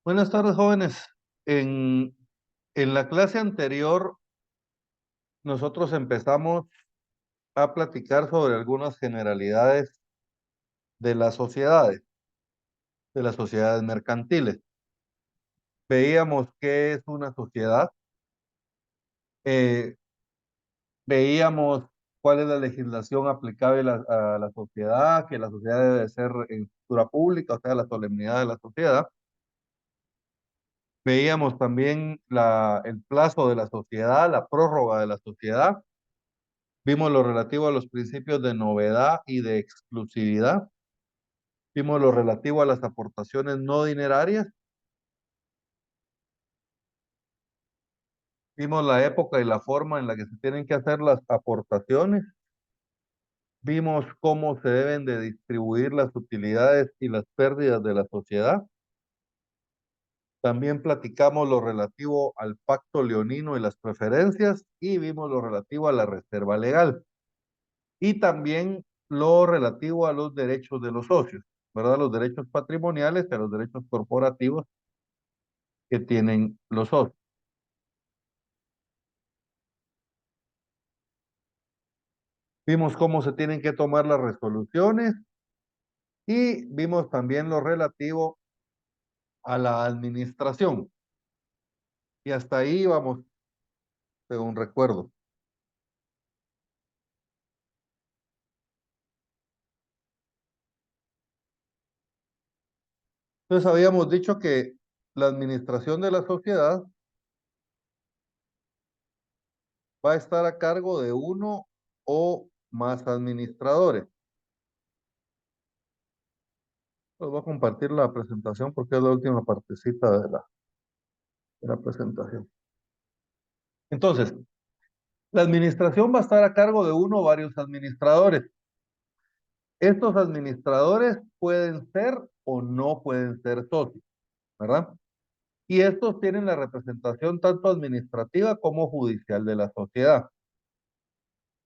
Buenas tardes, jóvenes. En, en la clase anterior, nosotros empezamos a platicar sobre algunas generalidades de de las sociedades mercantiles. Veíamos qué es una sociedad, eh, veíamos cuál es la legislación aplicable a la sociedad, que la sociedad debe ser en estructura pública, o sea, la solemnidad de la sociedad. Veíamos también el plazo de la sociedad, la prórroga de la sociedad. Vimos lo relativo a los principios de novedad y de exclusividad. Vimos lo relativo a las aportaciones no dinerarias. Vimos la época y la forma en la que se tienen que hacer las aportaciones. Vimos cómo se deben de distribuir las utilidades y las pérdidas de la sociedad. También platicamos lo relativo al pacto leonino y las preferencias y vimos lo relativo a la reserva legal. Y también lo relativo a los derechos de los socios, ¿verdad? Los derechos patrimoniales y a los derechos corporativos que tienen los socios. Vimos cómo se tienen que tomar las resoluciones y vimos también lo relativo a la administración. Y hasta ahí vamos, según recuerdo. Entonces habíamos dicho que la administración de la sociedad va a estar a cargo de uno o más administradores. Les voy a compartir la presentación porque es la última partecita de la presentación. Entonces, la administración va a estar a cargo de uno o varios administradores. Estos administradores pueden ser o no pueden ser socios, ¿verdad? Y estos tienen la representación tanto administrativa como judicial de la sociedad.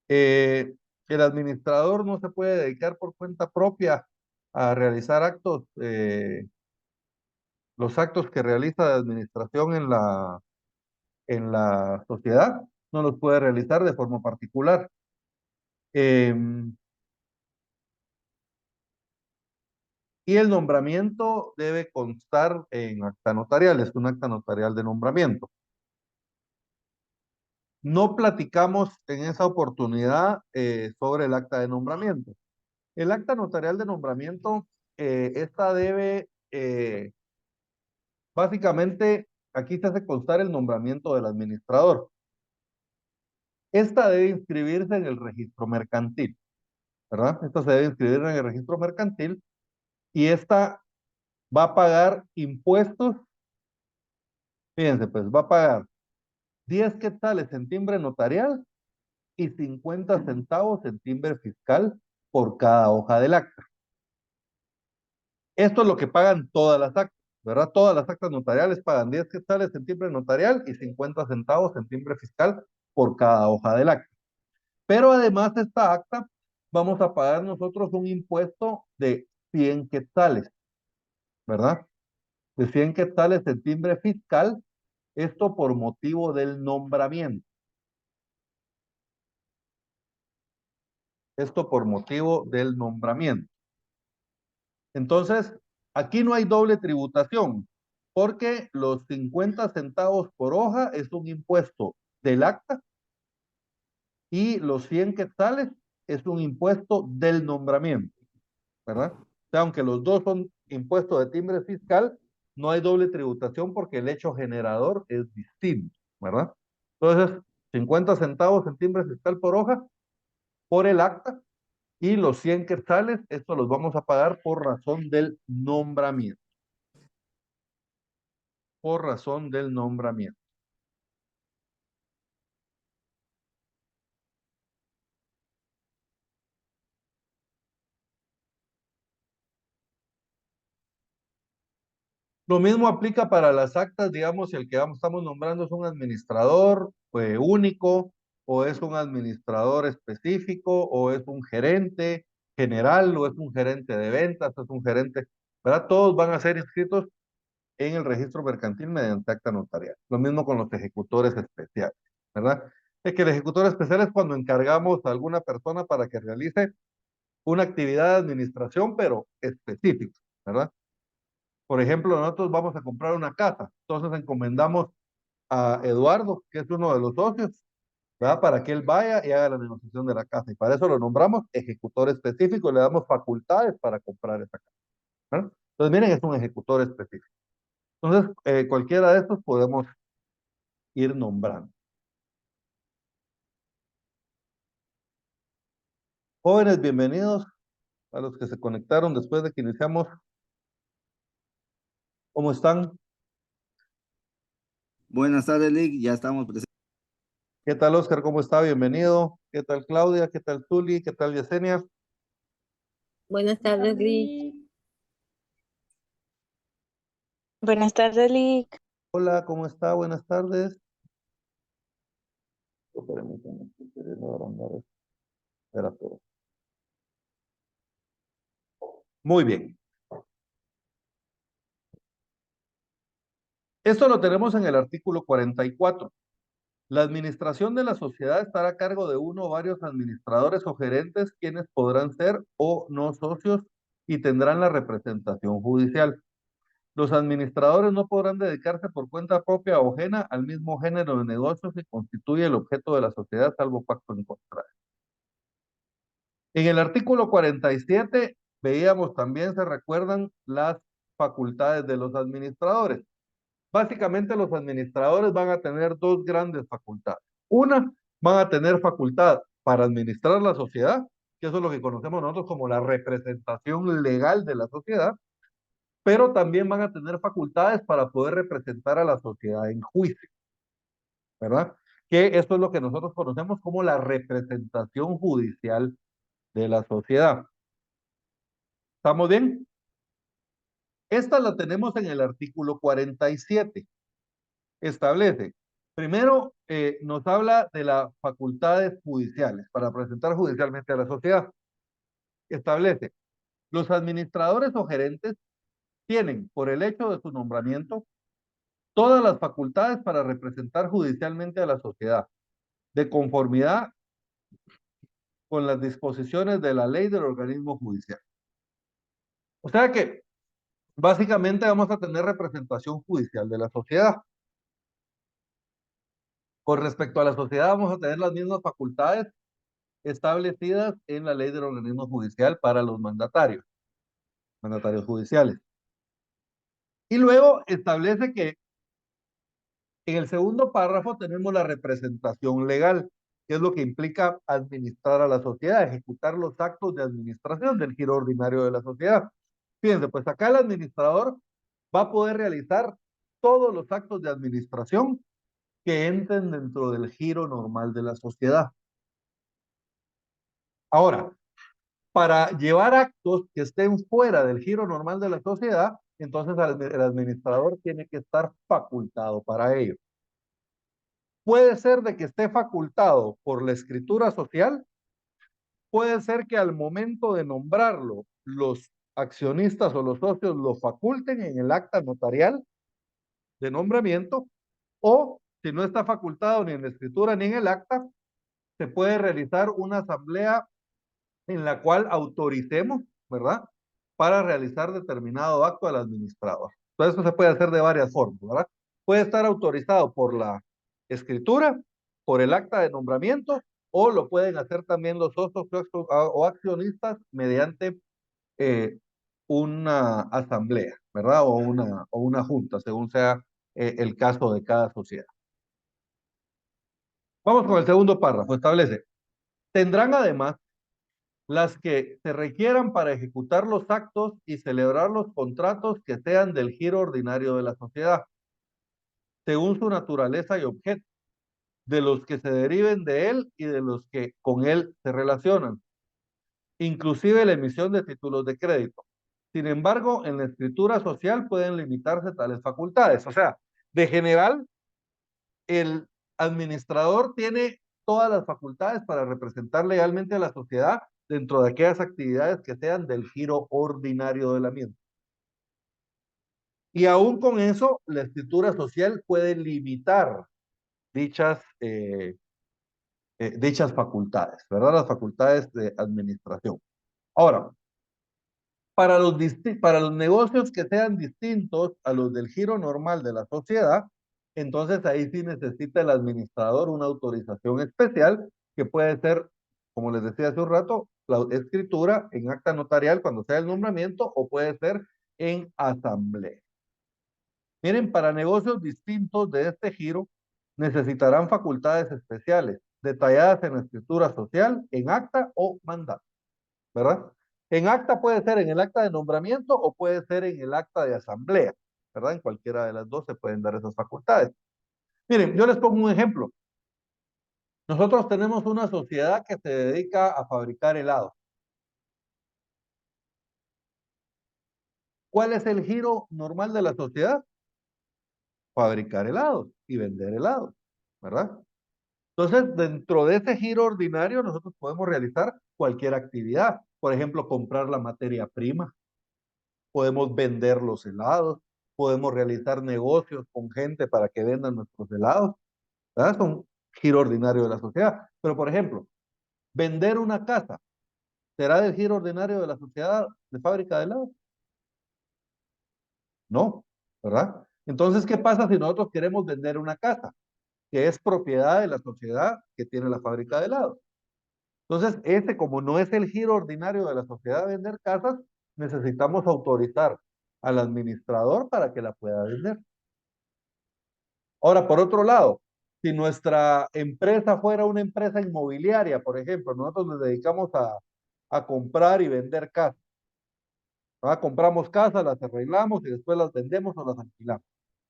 Eh, el administrador no se puede dedicar por cuenta propia a realizar actos, los actos que realiza la administración en la sociedad, no los puede realizar de forma particular. Eh, y el nombramiento debe constar en acta notarial, es un acta notarial de nombramiento. No platicamos en esa oportunidad sobre el acta de nombramiento. El acta notarial de nombramiento, esta debe, básicamente, aquí se hace constar el nombramiento del administrador. Esta debe inscribirse en el registro mercantil, ¿verdad? Esta se debe inscribir en el registro mercantil y esta va a pagar impuestos. Fíjense, pues va a pagar 10 quetzales en timbre notarial y 50 centavos en timbre fiscal por cada hoja del acta. Esto es lo que pagan todas las actas, ¿verdad? Todas las actas notariales pagan 10 quetzales en timbre notarial y 50 centavos en timbre fiscal por cada hoja del acta. Pero además de esta acta, vamos a pagar nosotros un impuesto de 100 quetzales, ¿verdad? De 100 quetzales en timbre fiscal, esto por motivo del nombramiento. Esto por motivo del nombramiento. Entonces, aquí no hay doble tributación, porque los 50 centavos por hoja es un impuesto del acta y los 100 quetzales es un impuesto del nombramiento, ¿verdad? O sea, aunque los dos son impuestos de timbre fiscal, no hay doble tributación porque el hecho generador es distinto, ¿verdad? Entonces, 50 centavos en timbre fiscal por hoja por el acta y los 100 quetzales, estos los vamos a pagar por razón del nombramiento. Por razón del nombramiento. Lo mismo aplica para las actas, digamos, si el que estamos nombrando es un administrador único, o es un administrador específico, o es un gerente general, o es un gerente de ventas, o es un gerente, ¿verdad? Todos van a ser inscritos en el registro mercantil mediante acta notarial. Lo mismo con los ejecutores especiales, ¿verdad? Es que el ejecutor especial es cuando encargamos a alguna persona para que realice una actividad de administración, pero específica, ¿verdad? Por ejemplo, nosotros vamos a comprar una casa, entonces encomendamos a Eduardo, que es uno de los socios, ¿verdad? Para que él vaya y haga la negociación de la casa. Y para eso lo nombramos ejecutor específico y le damos facultades para comprar esa casa, ¿verdad? Entonces, miren, es un ejecutor específico. Entonces, cualquiera de estos podemos ir nombrando. Jóvenes, bienvenidos a los que se conectaron después de que iniciamos. ¿Cómo están? Buenas tardes, Lick. Ya estamos presentes. ¿Qué tal, Oscar? ¿Cómo está? Bienvenido. ¿Qué tal, Claudia? ¿Qué tal, Zuli? ¿Qué tal, Yesenia? Buenas tardes, Lick. Buenas tardes, Lick. Hola, ¿cómo está? Buenas tardes. Permítanme, estoy queriendo agrandar esto. Espera. Muy bien. Esto lo tenemos en el artículo 44. La administración de la sociedad estará a cargo de uno o varios administradores o gerentes, quienes podrán ser o no socios y tendrán la representación judicial. Los administradores no podrán dedicarse por cuenta propia o ajena al mismo género de negocios que constituye el objeto de la sociedad, salvo pacto en contrario. En el artículo 47 veíamos también, se recuerdan, las facultades de los administradores. Básicamente los administradores van a tener dos grandes facultades. Una, van a tener facultad para administrar la sociedad, que eso es lo que conocemos nosotros como la representación legal de la sociedad, pero también van a tener facultades para poder representar a la sociedad en juicio, ¿verdad? Que esto es lo que nosotros conocemos como la representación judicial de la sociedad. ¿Estamos bien? Esta la tenemos en el artículo 47. Establece, primero nos habla de las facultades judiciales para presentar judicialmente a la sociedad. Establece, los administradores o gerentes tienen, por el hecho de su nombramiento, todas las facultades para representar judicialmente a la sociedad, de conformidad con las disposiciones de la ley del organismo judicial. O sea que, básicamente vamos a tener representación judicial de la sociedad. Con respecto a la sociedad, vamos a tener las mismas facultades establecidas en la ley del organismo judicial para los mandatarios judiciales. Y luego establece que en el segundo párrafo tenemos la representación legal, que es lo que implica administrar a la sociedad, ejecutar los actos de administración del giro ordinario de la sociedad. Fíjense, pues acá el administrador va a poder realizar todos los actos de administración que entren dentro del giro normal de la sociedad. Ahora, para llevar actos que estén fuera del giro normal de la sociedad, entonces el administrador tiene que estar facultado para ello. Puede ser de que esté facultado por la escritura social, puede ser que al momento de nombrarlo, los accionistas o los socios lo faculten en el acta notarial de nombramiento, o si no está facultado ni en la escritura ni en el acta, se puede realizar una asamblea en la cual autoricemos, ¿verdad?, para realizar determinado acto al administrador. Entonces, eso se puede hacer de varias formas, ¿verdad? Puede estar autorizado por la escritura, por el acta de nombramiento, o lo pueden hacer también los socios o accionistas mediante una asamblea, ¿verdad? O una junta, según sea el caso de cada sociedad. Vamos con el segundo párrafo. Establece, tendrán además las que se requieran para ejecutar los actos y celebrar los contratos que sean del giro ordinario de la sociedad, según su naturaleza y objeto, de los que se deriven de él y de los que con él se relacionan, inclusive la emisión de títulos de crédito. Sin embargo, en la escritura social pueden limitarse tales facultades. O sea, de general, el administrador tiene todas las facultades para representar legalmente a la sociedad dentro de aquellas actividades que sean del giro ordinario de la misma. Y aún con eso, la escritura social puede limitar dichas facultades, ¿verdad? Las facultades de administración. Ahora, para los negocios que sean distintos a los del giro normal de la sociedad, entonces ahí sí necesita el administrador una autorización especial que puede ser, como les decía hace un rato, la escritura en acta notarial cuando sea el nombramiento o puede ser en asamblea. Miren, para negocios distintos de este giro necesitarán facultades especiales detalladas en la escritura social, en acta o mandato, ¿verdad? En acta puede ser en el acta de nombramiento o puede ser en el acta de asamblea, ¿verdad? En cualquiera de las dos se pueden dar esas facultades. Miren, yo les pongo un ejemplo. Nosotros tenemos una sociedad que se dedica a fabricar helados. ¿Cuál es el giro normal de la sociedad? Fabricar helados y vender helados, ¿verdad? Entonces, dentro de ese giro ordinario, nosotros podemos realizar cualquier actividad. Por ejemplo, comprar la materia prima, podemos vender los helados, podemos realizar negocios con gente para que vendan nuestros helados, ¿verdad? Son giro ordinario de la sociedad. Pero, por ejemplo, vender una casa, ¿será del giro ordinario de la sociedad de fábrica de helados? No, ¿verdad? Entonces, ¿qué pasa si nosotros queremos vender una casa que es propiedad de la sociedad que tiene la fábrica de helados? Entonces, como no es el giro ordinario de la sociedad de vender casas, necesitamos autorizar al administrador para que la pueda vender. Ahora, por otro lado, si nuestra empresa fuera una empresa inmobiliaria, por ejemplo, nosotros nos dedicamos a comprar y vender casas. ¿Verdad? Compramos casas, las arreglamos y después las vendemos o las alquilamos.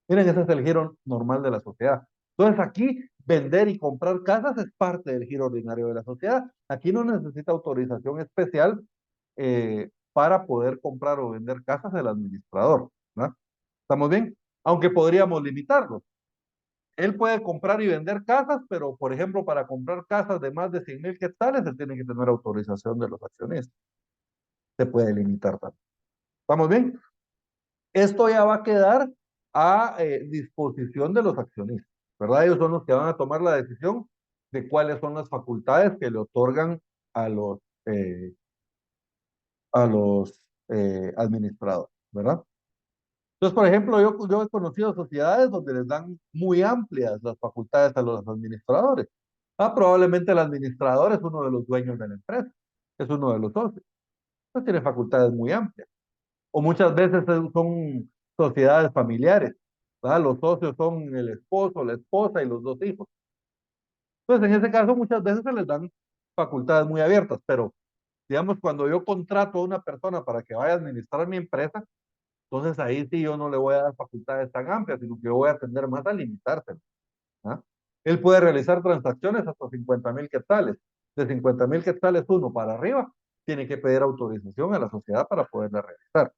Miren, ese es el giro normal de la sociedad. Entonces aquí vender y comprar casas es parte del giro ordinario de la sociedad. Aquí no necesita autorización especial para poder comprar o vender casas del administrador, ¿no? ¿Estamos bien? Aunque podríamos limitarlo. Él puede comprar y vender casas, pero por ejemplo para comprar casas de más de 100,000 quetzales, él tiene que tener autorización de los accionistas. Se puede limitar también. ¿Estamos bien? Esto ya va a quedar a disposición de los accionistas, ¿verdad? Ellos son los que van a tomar la decisión de cuáles son las facultades que le otorgan a los, eh, administradores, ¿verdad? Entonces, por ejemplo, yo he conocido sociedades donde les dan muy amplias las facultades a los administradores. Probablemente el administrador es uno de los dueños de la empresa, es uno de los socios. Entonces tiene facultades muy amplias. O muchas veces son sociedades familiares, ¿verdad? Los socios son el esposo, la esposa y los dos hijos. Entonces, en ese caso, muchas veces se les dan facultades muy abiertas, pero digamos, cuando yo contrato a una persona para que vaya a administrar mi empresa, entonces ahí sí yo no le voy a dar facultades tan amplias, sino que yo voy a tender más a limitarse. ¿Ah? Él puede realizar transacciones hasta 50,000 quetzales. De 50,000 quetzales uno para arriba, tiene que pedir autorización a la sociedad para poderla realizar.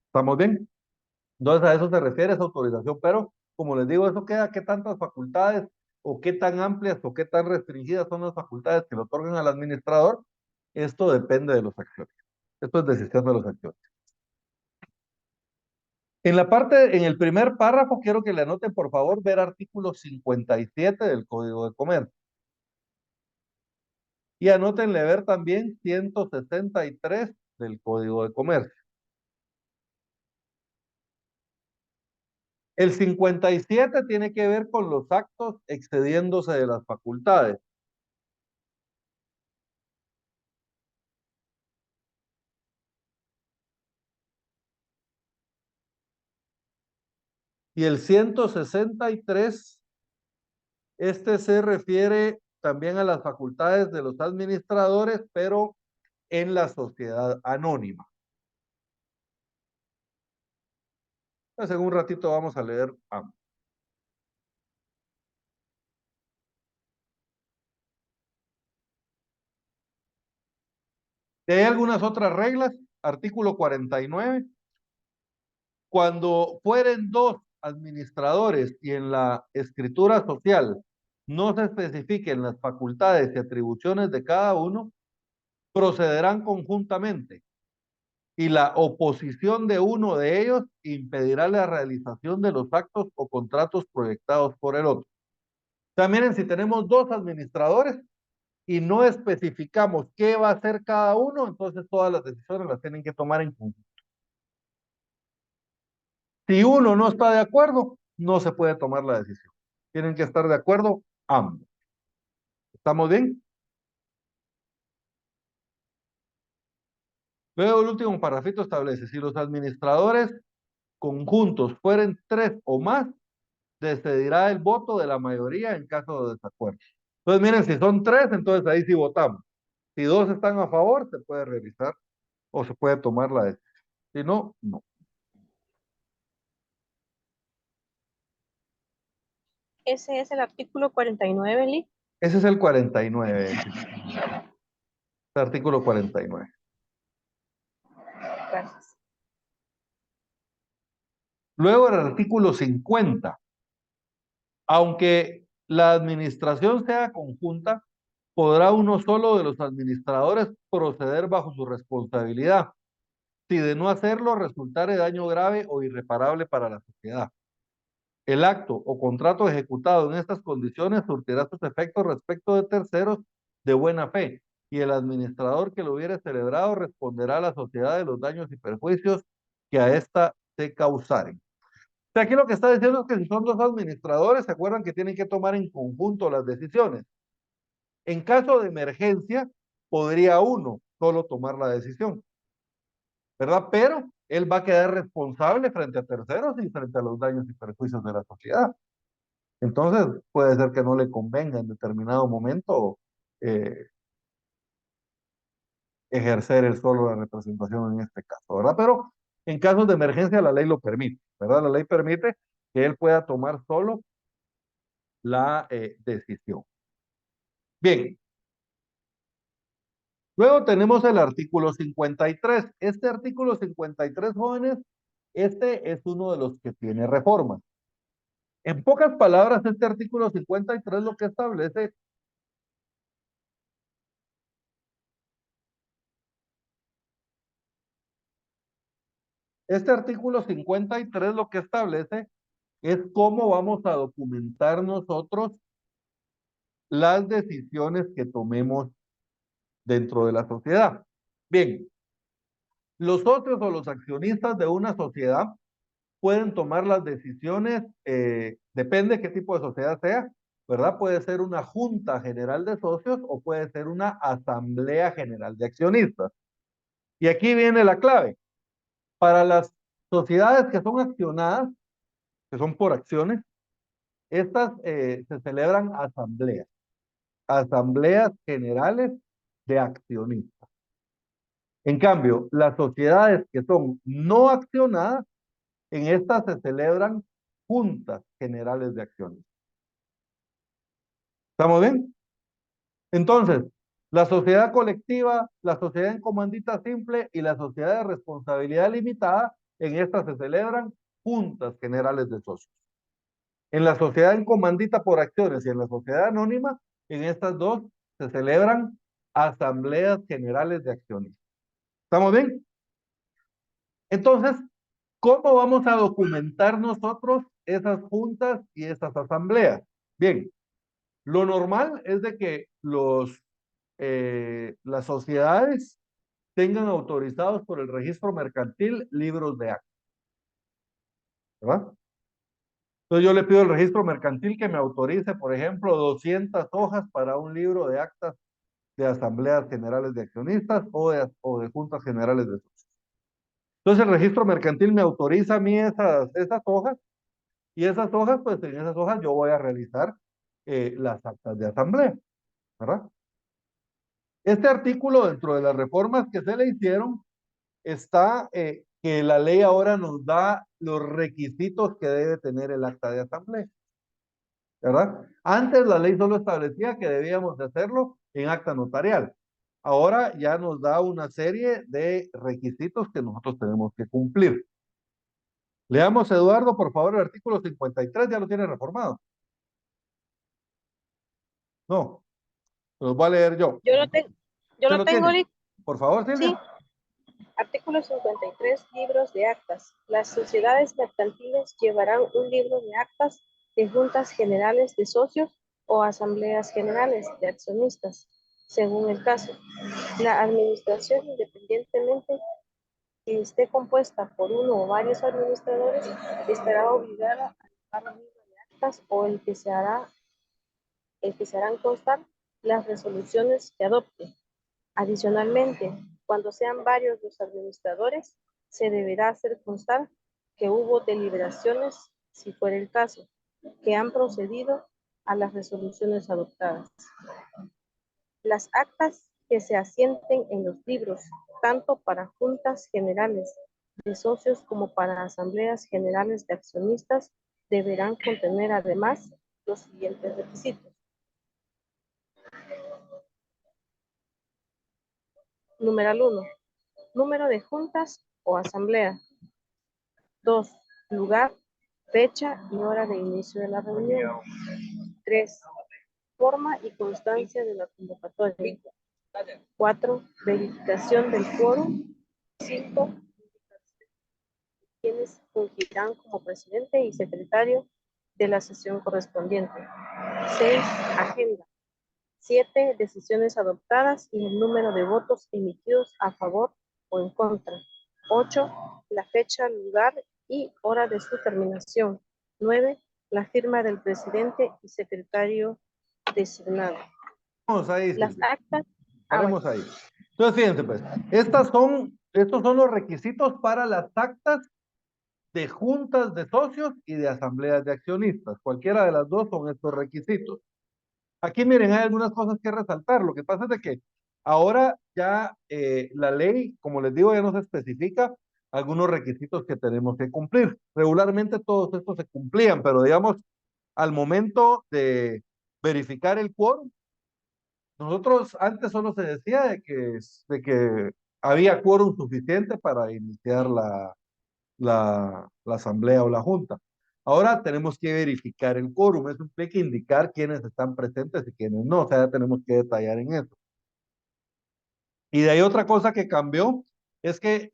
¿Estamos bien? Entonces a eso se refiere esa autorización, pero como les digo, eso queda qué tantas facultades o qué tan amplias o qué tan restringidas son las facultades que le otorgan al administrador. Esto depende de los acciones. Esto es decisión de los acciones. En el primer párrafo, quiero que le anoten, por favor, ver artículo 57 del Código de Comercio. Y anótenle ver también 163 del Código de Comercio. El 57 tiene que ver con los actos excediéndose de las facultades. Y el 163, este se refiere también a las facultades de los administradores, pero en la sociedad anónima. Entonces, en un ratito vamos a leer ambos. Hay algunas otras reglas. Artículo 49. Cuando fueren dos administradores y en la escritura social no se especifiquen las facultades y atribuciones de cada uno, procederán conjuntamente y la oposición de uno de ellos impedirá la realización de los actos o contratos proyectados por el otro. También si tenemos dos administradores y no especificamos qué va a hacer cada uno, entonces todas las decisiones las tienen que tomar en conjunto. Si uno no está de acuerdo, no se puede tomar la decisión. Tienen que estar de acuerdo ambos. ¿Estamos bien? Luego el último parrafito establece, si los administradores conjuntos fueren 3 o más, decidirá el voto de la mayoría en caso de desacuerdo. Entonces miren, si son 3, entonces ahí sí votamos. Si 2 están a favor, se puede revisar o se puede tomar la decisión. Si no, no. Ese es el artículo 49, Lick. Ese es el 49. El artículo 49. Gracias. Luego el artículo 50. Aunque la administración sea conjunta, podrá uno solo de los administradores proceder bajo su responsabilidad, si de no hacerlo resultare daño grave o irreparable para la sociedad. El acto o contrato ejecutado en estas condiciones surtirá sus efectos respecto de terceros de buena fe, y el administrador que lo hubiere celebrado responderá a la sociedad de los daños y perjuicios que a ésta se causaren. O sea, aquí lo que está diciendo es que si son dos administradores, se acuerdan que tienen que tomar en conjunto las decisiones. En caso de emergencia, podría uno solo tomar la decisión, ¿verdad? Pero él va a quedar responsable frente a terceros y frente a los daños y perjuicios de la sociedad. Entonces, puede ser que no le convenga en determinado momento ejercer el solo la representación en este caso, ¿verdad? Pero en casos de emergencia la ley lo permite, ¿verdad? La ley permite que él pueda tomar solo la decisión. Bien. Luego tenemos el artículo 53. Este artículo 53, jóvenes, este es uno de los que tiene reformas. En pocas palabras, este artículo 53 lo que establece lo que establece es cómo vamos a documentar nosotros las decisiones que tomemos dentro de la sociedad. Bien, los socios o los accionistas de una sociedad pueden tomar las decisiones, depende qué tipo de sociedad sea, ¿verdad? Puede ser una junta general de socios o puede ser una asamblea general de accionistas. Y aquí viene la clave. Para las sociedades que son accionadas, que son por acciones, estas se celebran asambleas generales de accionistas. En cambio, las sociedades que son no accionadas, en estas se celebran juntas generales de accionistas. ¿Estamos bien? Entonces, la sociedad colectiva, la sociedad en comandita simple y la sociedad de responsabilidad limitada, en estas se celebran juntas generales de socios. En la sociedad en comandita por acciones y en la sociedad anónima, en estas dos se celebran asambleas generales de accionistas. ¿Estamos bien? Entonces, ¿cómo vamos a documentar nosotros esas juntas y esas asambleas? Bien, lo normal es de que las sociedades tengan autorizados por el registro mercantil libros de actas, ¿verdad? Entonces yo le pido al registro mercantil que me autorice, por ejemplo, 200 hojas para un libro de actas de asambleas generales de accionistas o de juntas generales de socios. Entonces el registro mercantil me autoriza a mí esas hojas, y esas hojas, pues en esas hojas yo voy a realizar las actas de asamblea, ¿verdad? Este artículo, dentro de las reformas que se le hicieron, está que la ley ahora nos da los requisitos que debe tener el acta de asamblea, ¿verdad? Antes la ley solo establecía que debíamos de hacerlo en acta notarial. Ahora ya nos da una serie de requisitos que nosotros tenemos que cumplir. Leamos, Eduardo, por favor, el artículo 53, ya lo tiene reformado. No, los voy a leer yo. Yo lo ¿Usted tengo, tiene? Lick. Por favor, Silvia. Sí. Artículo 53. Libros de actas. Las sociedades mercantiles llevarán un libro de actas de juntas generales de socios o asambleas generales de accionistas, según el caso. La administración, independientemente que esté compuesta por uno o varios administradores, estará obligada a llevar un libro de actas o el que se harán constar las resoluciones que adopte. Adicionalmente, cuando sean varios los administradores, se deberá hacer constar que hubo deliberaciones, si fuera el caso, que han procedido a las resoluciones adoptadas. Las actas que se asienten en los libros, tanto para juntas generales de socios como para asambleas generales de accionistas, deberán contener además los siguientes requisitos. Numeral 1. Número de juntas o asamblea. 2. Lugar, fecha y hora de inicio de la reunión. 3. Forma y constancia de la convocatoria. 4. Verificación del quórum. 5. Quienes fungirán como presidente y secretario de la sesión correspondiente. 6. Agenda. 7. Decisiones adoptadas y el número de votos emitidos a favor o en contra. 8. La fecha, lugar y hora de su terminación. 9. La firma del presidente y secretario designado. Vamos ahí, Las Silvia. actas. Paremos ahí. Entonces, fíjense, pues, estos son los requisitos para las actas de juntas de socios y de asambleas de accionistas. Cualquiera de las dos son estos requisitos. Aquí, miren, hay algunas cosas que resaltar. Lo que pasa es de que ahora ya la ley, como les digo, ya nos especifica algunos requisitos que tenemos que cumplir. Regularmente todos estos se cumplían, pero digamos, al momento de verificar el quórum, nosotros antes solo se decía de que había quórum suficiente para iniciar la asamblea o la junta. Ahora tenemos que verificar el quórum. Eso implica indicar quiénes están presentes y quiénes no. O sea, ya tenemos que detallar en eso. Y de ahí otra cosa que cambió es que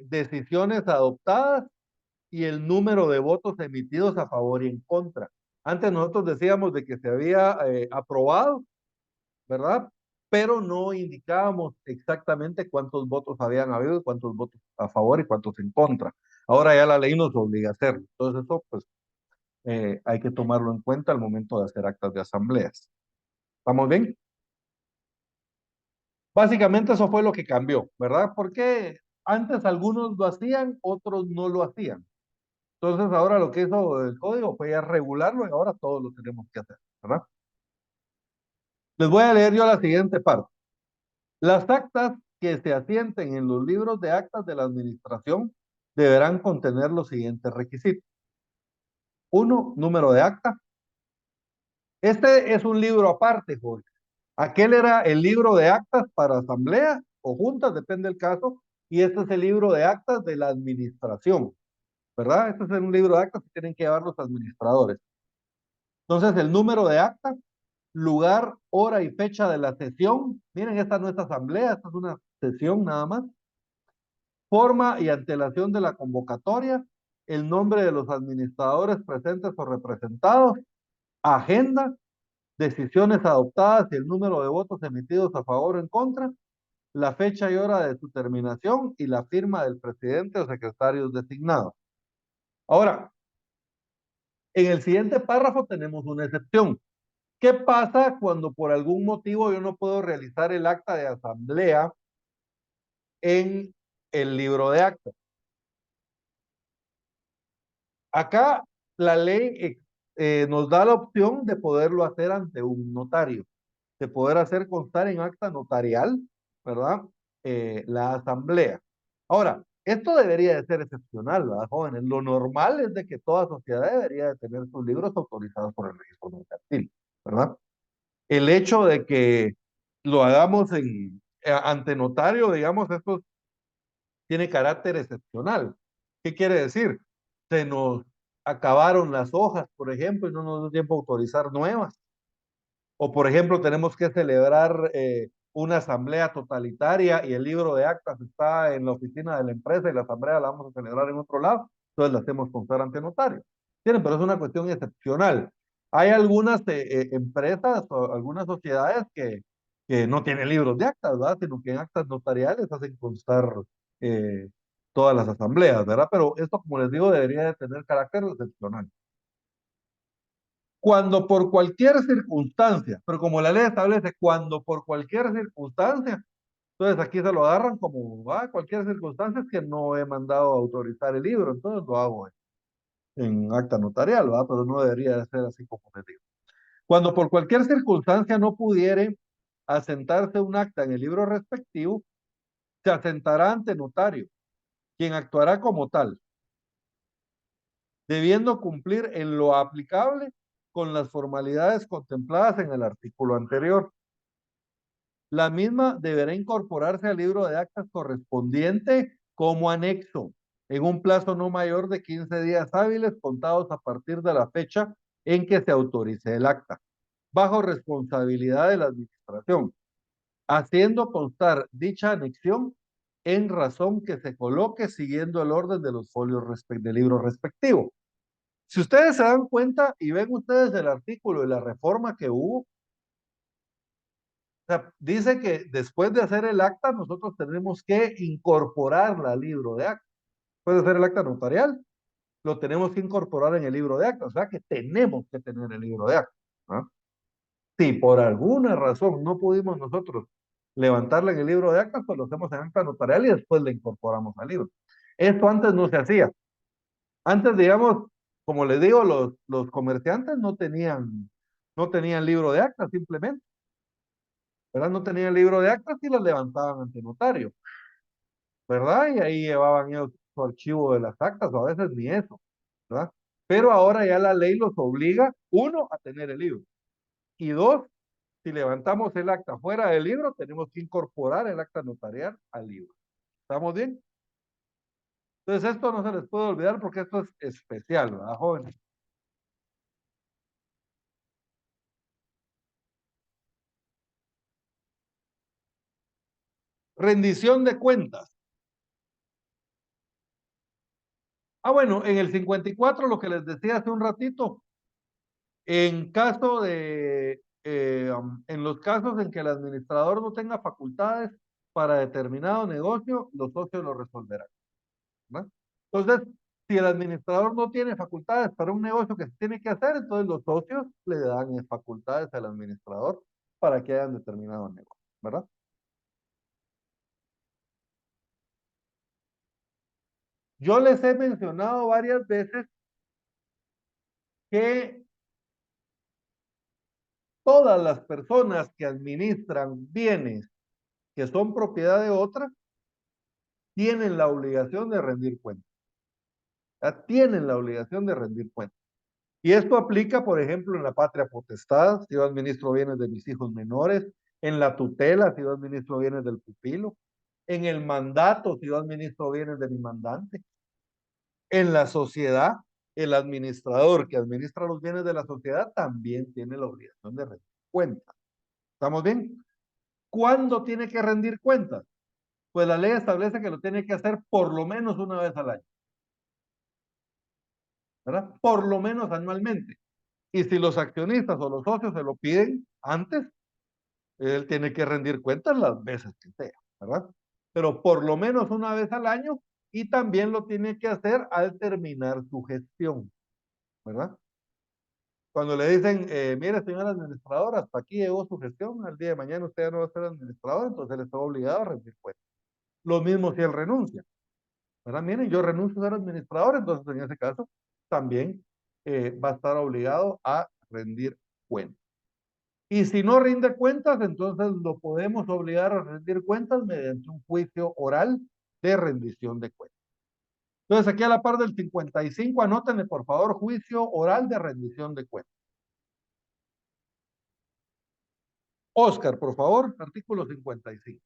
decisiones adoptadas y el número de votos emitidos a favor y en contra. Antes nosotros decíamos de que se había aprobado, ¿verdad? Pero no indicábamos exactamente cuántos votos habían habido, cuántos votos a favor y cuántos en contra. Ahora ya la ley nos obliga a hacerlo. Entonces eso, pues, hay que tomarlo en cuenta al momento de hacer actas de asambleas. ¿Estamos bien? Básicamente eso fue lo que cambió, ¿verdad? Porque antes algunos lo hacían, otros no lo hacían. Entonces ahora lo que hizo el código fue ya regularlo y ahora todos lo tenemos que hacer, ¿verdad? Les voy a leer yo la siguiente parte. Las actas que se asienten en los libros de actas de la administración deberán contener los siguientes requisitos. 1. Número de acta. Este es un libro aparte, Jorge. Aquel era el libro de actas para asambleas o juntas, depende del caso, y este es el libro de actas de la administración, ¿verdad? Este es un libro de actas que tienen que llevar los administradores. Entonces, el número de acta, lugar, hora y fecha de la sesión. Miren, esta no es asamblea, esta es una sesión nada más. Forma y antelación de la convocatoria, el nombre de los administradores presentes o representados, agenda, decisiones adoptadas y el número de votos emitidos a favor o en contra, la fecha y hora de su terminación y la firma del presidente o secretarios designados. Ahora, en el siguiente párrafo tenemos una excepción. ¿Qué pasa cuando por algún motivo yo no puedo realizar el acta de asamblea en el libro de actas? Acá la ley nos da la opción de poderlo hacer ante un notario, de poder hacer constar en acta notarial, ¿verdad? La asamblea. Ahora, esto debería de ser excepcional, ¿verdad, jóvenes? Lo normal es de que toda sociedad debería de tener sus libros autorizados por el registro mercantil, ¿verdad? El hecho de que lo hagamos ante notario, digamos, esto tiene carácter excepcional. ¿Qué quiere decir? Se nos acabaron las hojas, por ejemplo, y no nos dio tiempo a autorizar nuevas. O, por ejemplo, tenemos que celebrar una asamblea totalitaria y el libro de actas está en la oficina de la empresa y la asamblea la vamos a celebrar en otro lado, entonces la hacemos constar ante notario. ¿Tienen? Pero es una cuestión excepcional. Hay algunas empresas o algunas sociedades que no tienen libros de actas, ¿verdad? Sino que en actas notariales hacen constar eh, todas las asambleas, ¿verdad? Pero esto, como les digo, debería de tener carácter excepcional. Cuando por cualquier circunstancia, pero como la ley establece, cuando por cualquier circunstancia, entonces aquí se lo agarran como, cualquier circunstancia es que no he mandado a autorizar el libro, entonces lo hago en acta notarial, ¿verdad? Pero no debería de ser así como les digo. Cuando por cualquier circunstancia no pudiere asentarse un acta en el libro respectivo, se asentará ante notario, quien actuará como tal, debiendo cumplir en lo aplicable con las formalidades contempladas en el artículo anterior. La misma deberá incorporarse al libro de actas correspondiente como anexo en un plazo no mayor de 15 días hábiles contados a partir de la fecha en que se autorice el acta, bajo responsabilidad de la administración, haciendo constar dicha anexión en razón que se coloque siguiendo el orden de los folios del libro respectivo. Si ustedes se dan cuenta y ven ustedes el artículo y la reforma que hubo, o sea, dice que después de hacer el acta, nosotros tenemos que incorporarla al libro de acta. Después de hacer el acta notarial, lo tenemos que incorporar en el libro de acta. O sea que tenemos que tener el libro de acta, ¿no? Si por alguna razón no pudimos nosotros levantarla en el libro de actas, pues lo hacemos en acta notarial y después le incorporamos al libro. Esto antes no se hacía. Antes, digamos, como les digo, los comerciantes no tenían libro de actas simplemente, ¿verdad? No tenían libro de actas y las levantaban ante notario, ¿verdad? Y ahí llevaban ellos su archivo de las actas, o a veces ni eso, ¿verdad? Pero ahora ya la ley los obliga, uno, a tener el libro, y dos, si levantamos el acta fuera del libro, tenemos que incorporar el acta notarial al libro. ¿Estamos bien? Entonces esto no se les puede olvidar porque esto es especial, ¿verdad, jóvenes? Rendición de cuentas. Bueno, en el 54, lo que les decía hace un ratito, en caso en los casos en que el administrador no tenga facultades para determinado negocio, los socios lo resolverán, ¿no? Entonces, si el administrador no tiene facultades para un negocio que se tiene que hacer, entonces los socios le dan facultades al administrador para que hagan determinado negocio, ¿verdad? Yo les he mencionado varias veces que todas las personas que administran bienes que son propiedad de otras tienen la obligación de rendir cuentas. Ya tienen la obligación de rendir cuentas. Y esto aplica, por ejemplo, en la patria potestad, si yo administro bienes de mis hijos menores, en la tutela, si yo administro bienes del pupilo, en el mandato, si yo administro bienes de mi mandante, en la sociedad, el administrador que administra los bienes de la sociedad también tiene la obligación de rendir cuentas. ¿Estamos bien? ¿Cuándo tiene que rendir cuentas? Pues la ley establece que lo tiene que hacer por lo menos una vez al año, ¿verdad? Por lo menos anualmente. Y si los accionistas o los socios se lo piden antes, él tiene que rendir cuentas las veces que sea, ¿verdad? Pero por lo menos una vez al año y también lo tiene que hacer al terminar su gestión, ¿verdad? Cuando le dicen, mire, señor administrador, hasta aquí llegó su gestión, al día de mañana usted ya no va a ser administrador, entonces él está obligado a rendir cuentas. Lo mismo si él renuncia, ¿verdad? Miren, yo renuncio a ser administrador, entonces en ese caso también va a estar obligado a rendir cuentas. Y si no rinde cuentas, entonces lo podemos obligar a rendir cuentas mediante un juicio oral de rendición de cuentas. Entonces aquí a la par del 55, anótenle por favor juicio oral de rendición de cuentas. Oscar, por favor, artículo 55.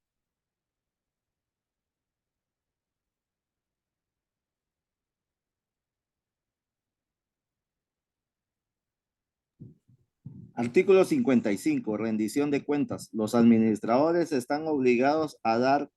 Artículo 55, rendición de cuentas. Los administradores están obligados a dar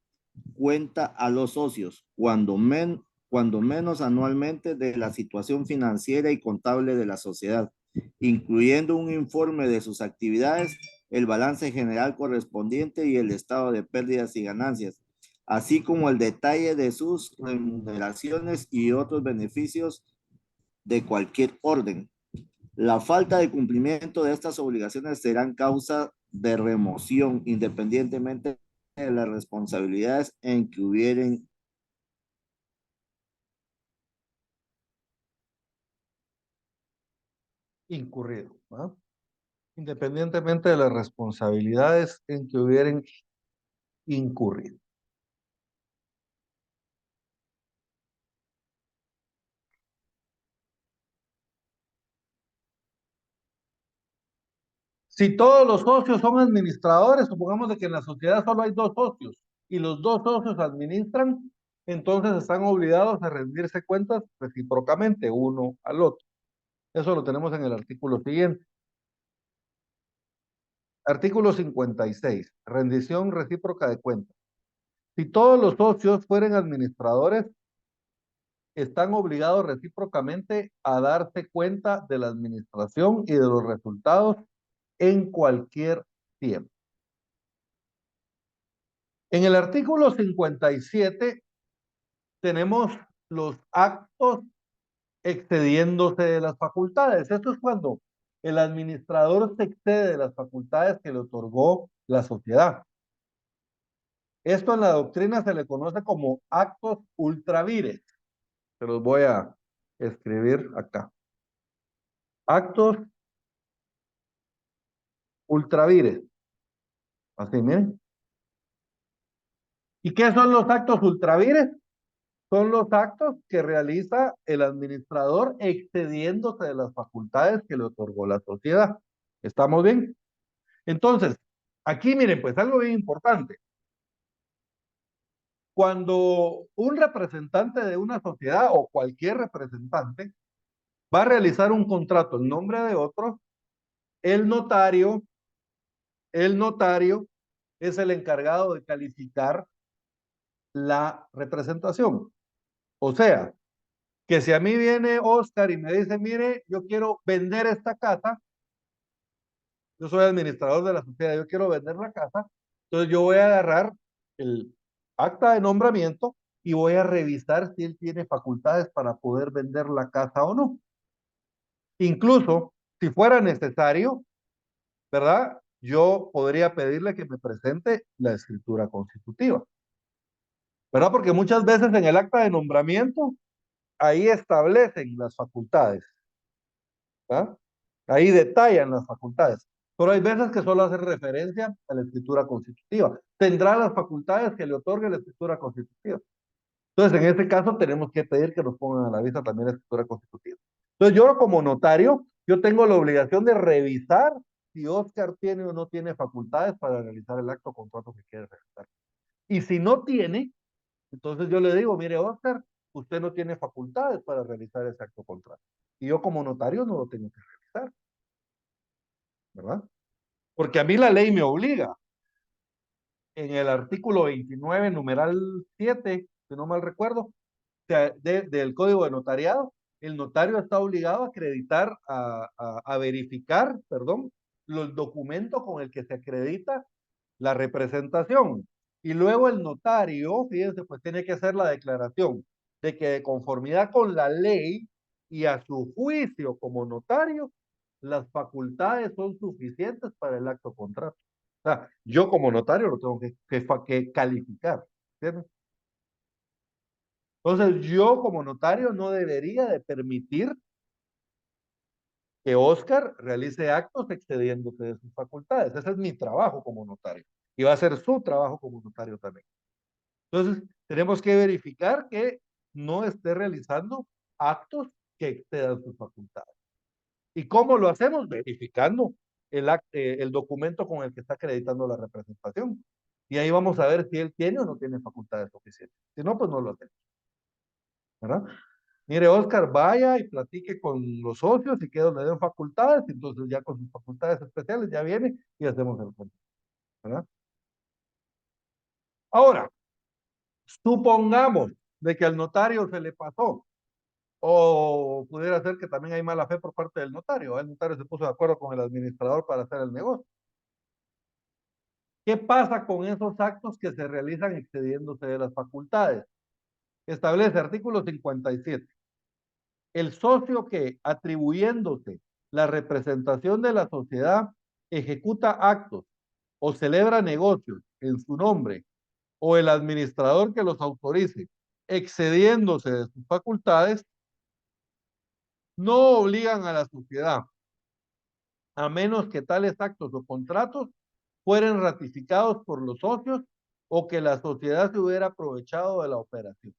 cuenta a los socios, cuando menos anualmente, de la situación financiera y contable de la sociedad, incluyendo un informe de sus actividades, el balance general correspondiente y el estado de pérdidas y ganancias, así como el detalle de sus remuneraciones y otros beneficios de cualquier orden. La falta de cumplimiento de estas obligaciones serán causa de remoción, independientemente de las responsabilidades en que hubieren. Incurrido, ¿verdad? Independientemente de las responsabilidades en que hubieran incurrido. Si todos los socios son administradores, supongamos de que en la sociedad solo hay dos socios y los dos socios administran, entonces están obligados a rendirse cuentas recíprocamente uno al otro. Eso lo tenemos en el artículo siguiente. Artículo 56, rendición recíproca de cuentas. Si todos los socios fueren administradores, están obligados recíprocamente a darse cuenta de la administración y de los resultados en cualquier tiempo. En el artículo 57 tenemos los actos excediéndose de las facultades. Esto es cuando el administrador se excede de las facultades que le otorgó la sociedad. Esto en la doctrina se le conoce como actos ultra vires. Se los voy a escribir acá. Actos ultra vires. Así, miren. ¿Y qué son los actos ultra vires? Son los actos que realiza el administrador excediéndose de las facultades que le otorgó la sociedad. ¿Estamos bien? Entonces, aquí miren, pues algo bien importante. Cuando un representante de una sociedad o cualquier representante va a realizar un contrato en nombre de otro, el notario es el encargado de calificar la representación. O sea, que si a mí viene Oscar y me dice, mire, yo quiero vender esta casa, yo soy administrador de la sociedad, yo quiero vender la casa, entonces yo voy a agarrar el acta de nombramiento y voy a revisar si él tiene facultades para poder vender la casa o no. Incluso, si fuera necesario, ¿verdad? Yo podría pedirle que me presente la escritura constitutiva, ¿verdad? Porque muchas veces en el acta de nombramiento, ahí establecen las facultades, ¿verdad? Ahí detallan las facultades. Pero hay veces que solo hacen referencia a la escritura constitutiva. Tendrá las facultades que le otorgue la escritura constitutiva. Entonces, en este caso, tenemos que pedir que nos pongan a la vista también la escritura constitutiva. Entonces, yo como notario, yo tengo la obligación de revisar si Oscar tiene o no tiene facultades para realizar el acto contrato que quiere realizar. Y si no tiene, entonces yo le digo, mire, Oscar, usted no tiene facultades para realizar ese acto contrato. Y yo como notario no lo tengo que realizar, ¿verdad? Porque a mí la ley me obliga. En el artículo 29, numeral 7, si no mal recuerdo, del Código de Notariado, el notario está obligado a acreditar, a verificar, perdón, los documentos con el que se acredita la representación. Y luego el notario, fíjense, pues tiene que hacer la declaración de que de conformidad con la ley y a su juicio como notario, las facultades son suficientes para el acto contrato. O sea, yo como notario lo tengo que calificar, ¿cierto? Entonces, yo como notario no debería de permitir que Oscar realice actos excediéndose de sus facultades. Ese es mi trabajo como notario. Y va a ser su trabajo como notario también. Entonces, tenemos que verificar que no esté realizando actos que excedan sus facultades. ¿Y cómo lo hacemos? Verificando el documento con el que está acreditando la representación. Y ahí vamos a ver si él tiene o no tiene facultades suficientes. Si no, pues no lo hacemos, ¿verdad? Mire, Oscar, vaya y platique con los socios y que ellos le den facultades, entonces ya con sus facultades especiales ya viene y hacemos el contrato, ¿verdad? Ahora, supongamos de que al notario se le pasó, o pudiera ser que también hay mala fe por parte del notario. El notario se puso de acuerdo con el administrador para hacer el negocio. ¿Qué pasa con esos actos que se realizan excediéndose de las facultades? Establece artículo 57. El socio que, atribuyéndose la representación de la sociedad, ejecuta actos o celebra negocios en su nombre, o el administrador que los autorice, excediéndose de sus facultades, no obligan a la sociedad, a menos que tales actos o contratos fueran ratificados por los socios o que la sociedad se hubiera aprovechado de la operación.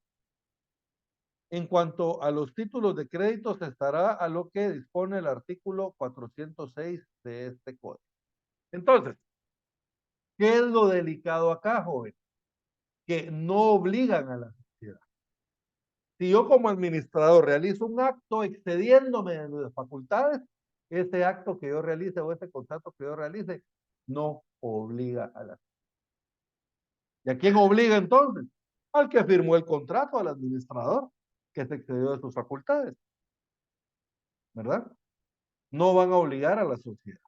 En cuanto a los títulos de crédito, se estará a lo que dispone el artículo 406 de este código. Entonces, ¿qué es lo delicado acá, joven? Que no obligan a la sociedad. Si yo como administrador realizo un acto excediéndome de las facultades, ese acto que yo realice o ese contrato que yo realice no obliga a la sociedad. ¿Y a quién obliga entonces? Al que firmó el contrato, al administrador, que se excedió de sus facultades, ¿verdad? No van a obligar a la sociedad.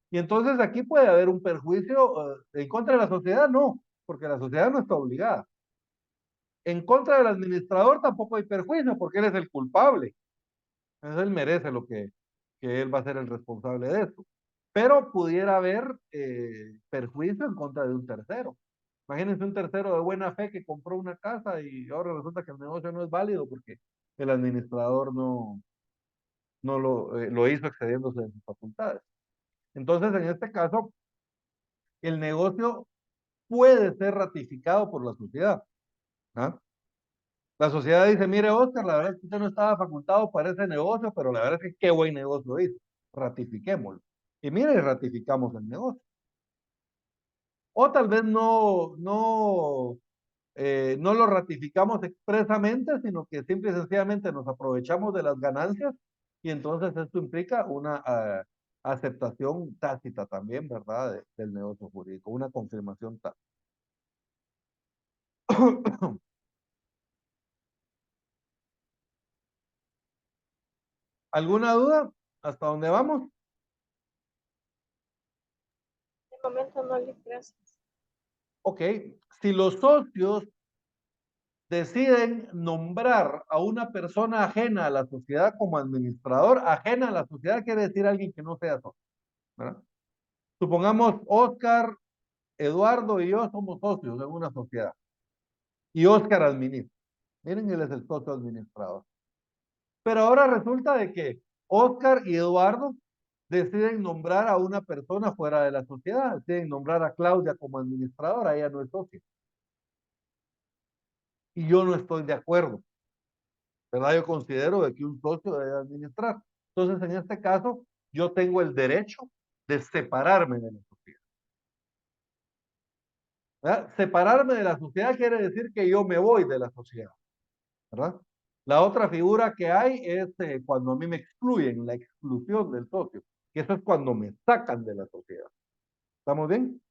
Y entonces aquí puede haber un perjuicio en contra de la sociedad, no, porque la sociedad no está obligada. En contra del administrador tampoco hay perjuicio, porque él es el culpable. Entonces él merece lo que él va a ser el responsable de esto. Pero pudiera haber perjuicio en contra de un tercero. Imagínense un tercero de buena fe que compró una casa y ahora resulta que el negocio no es válido porque el administrador no lo hizo excediéndose de sus facultades. Entonces, en este caso, el negocio puede ser ratificado por la sociedad. ¿Ah? La sociedad dice, mire, Oscar, la verdad es que usted no estaba facultado para ese negocio, pero la verdad es que qué buen negocio hizo. Ratifiquémoslo. Y mire, ratificamos el negocio. O tal vez no lo ratificamos expresamente, sino que simple y sencillamente nos aprovechamos de las ganancias y entonces esto implica una aceptación tácita también, ¿verdad? Del negocio jurídico, una confirmación tácita. ¿Alguna duda? ¿Hasta dónde vamos? De momento no le gracias. Ok, si los socios deciden nombrar a una persona ajena a la sociedad como administrador, ajena a la sociedad quiere decir alguien que no sea socio, ¿verdad? Supongamos Oscar, Eduardo y yo somos socios en una sociedad y Oscar administra. Miren, él es el socio administrador. Pero ahora resulta de que Oscar y Eduardo deciden nombrar a una persona fuera de la sociedad, deciden nombrar a Claudia como administradora, ella no es socia. Y yo no estoy de acuerdo, ¿verdad? Yo considero de que un socio debe administrar. Entonces, en este caso, yo tengo el derecho de separarme de la sociedad. ¿Verdad? Separarme de la sociedad quiere decir que yo me voy de la sociedad, ¿verdad? La otra figura que hay es cuando a mí me excluyen, la exclusión del socio, que eso es cuando me sacan de la sociedad. ¿Estamos bien?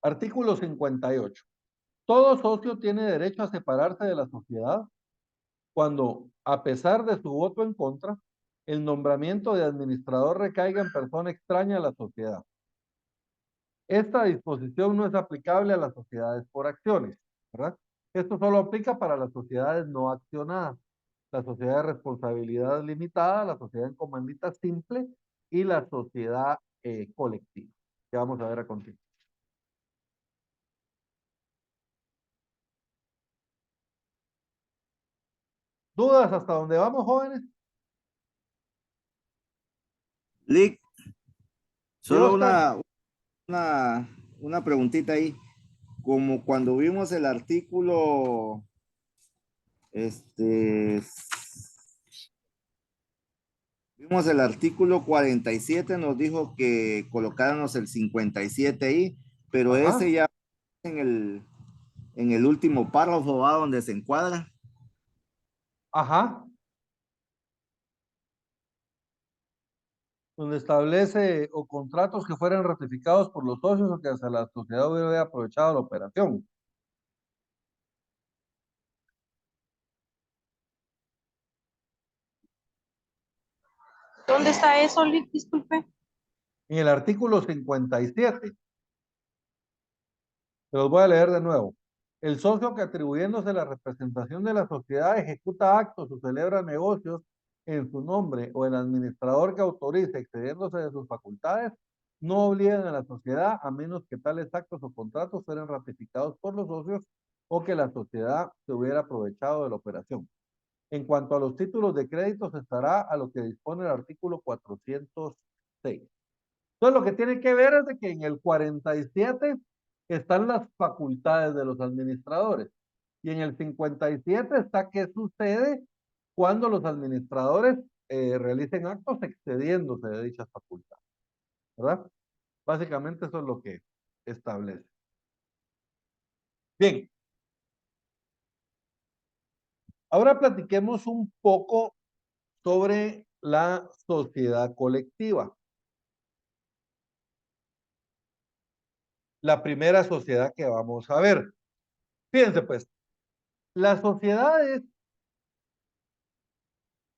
Artículo 58. Todo socio tiene derecho a separarse de la sociedad cuando, a pesar de su voto en contra, el nombramiento de administrador recaiga en persona extraña a la sociedad. Esta disposición no es aplicable a las sociedades por acciones, ¿verdad? Esto solo aplica para las sociedades no accionadas, la sociedad de responsabilidad limitada, la sociedad en comandita simple y la sociedad colectiva, que vamos a ver a continuación. ¿Dudas hasta dónde vamos, jóvenes? Lick, ¿Sí, solo Oscar? una preguntita ahí. Como cuando vimos el artículo, vimos el artículo 47, nos dijo que colocáramos el 57 ahí, pero Ajá. ese ya En el último párrafo va donde se encuadra. Ajá. Donde establece o contratos que fueran ratificados por los socios o que hasta la sociedad hubiera aprovechado la operación. ¿Dónde está eso, Lick? Disculpe. En el artículo 57, se los voy a leer de nuevo. El socio que atribuyéndose la representación de la sociedad ejecuta actos o celebra negocios en su nombre o el administrador que autorice excediéndose de sus facultades, no obligan a la sociedad a menos que tales actos o contratos fueran ratificados por los socios o que la sociedad se hubiera aprovechado de la operación. En cuanto a los títulos de crédito, se estará a lo que dispone el artículo 406. Entonces, lo que tiene que ver es de que en el 47 están las facultades de los administradores y en el 57 está qué sucede cuando los administradores realicen actos excediéndose de dichas facultades, ¿verdad? Básicamente eso es lo que establece. Bien, ahora platiquemos un poco sobre la sociedad colectiva. La primera sociedad que vamos a ver. Fíjense pues, las sociedades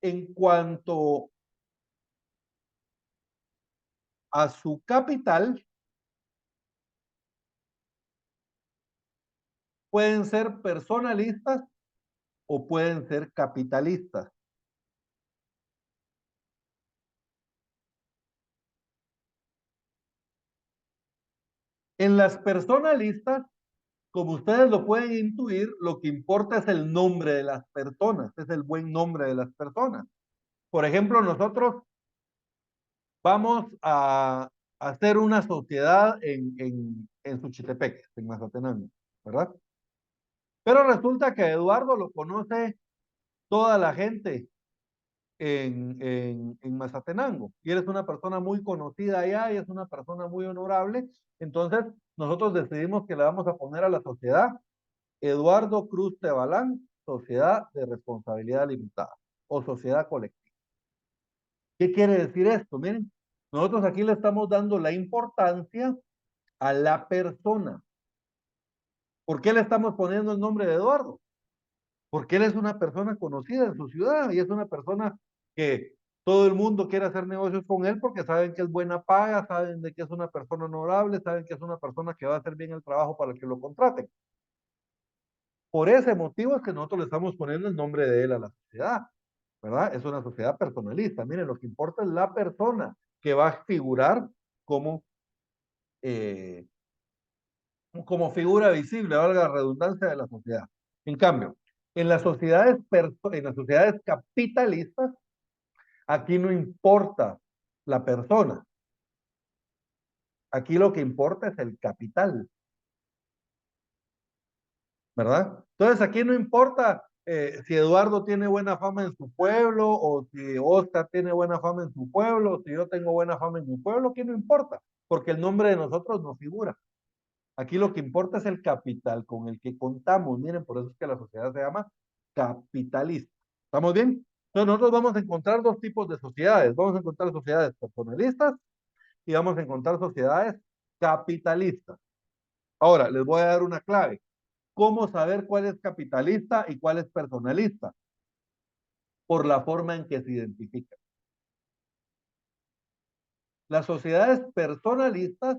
en cuanto a su capital pueden ser personalistas o pueden ser capitalistas. En las personalistas, como ustedes lo pueden intuir, lo que importa es el nombre de las personas, es el buen nombre de las personas. Por ejemplo, nosotros vamos a hacer una sociedad en Suchitepeque, en Mazatenango, ¿verdad? Pero resulta que Eduardo lo conoce toda la gente en Mazatenango. Y él es una persona muy conocida allá y es una persona muy honorable. Entonces, nosotros decidimos que le vamos a poner a la sociedad Eduardo Cruz Tebalán, Sociedad de Responsabilidad Limitada o Sociedad Colectiva. ¿Qué quiere decir esto? Miren, nosotros aquí le estamos dando la importancia a la persona. ¿Por qué le estamos poniendo el nombre de Eduardo? Porque él es una persona conocida en su ciudad y es una persona que todo el mundo quiere hacer negocios con él porque saben que es buena paga, saben de que es una persona honorable, saben que es una persona que va a hacer bien el trabajo para que lo contraten. Por ese motivo es que nosotros le estamos poniendo el nombre de él a la sociedad, ¿verdad? Es una sociedad personalista. Miren, lo que importa es la persona que va a figurar como, eh, como figura visible, valga la redundancia de la sociedad. En cambio, en las sociedades capitalistas, aquí no importa la persona. Aquí lo que importa es el capital, ¿verdad? Entonces aquí no importa si Eduardo tiene buena fama en su pueblo o si Oscar tiene buena fama en su pueblo, o si yo tengo buena fama en mi pueblo, aquí no importa, porque el nombre de nosotros no figura. Aquí lo que importa es el capital con el que contamos. Miren, por eso es que la sociedad se llama capitalista. ¿Estamos bien? Entonces nosotros vamos a encontrar dos tipos de sociedades. Vamos a encontrar sociedades personalistas y vamos a encontrar sociedades capitalistas. Ahora, les voy a dar una clave. ¿Cómo saber cuál es capitalista y cuál es personalista? Por la forma en que se identifican. Las sociedades personalistas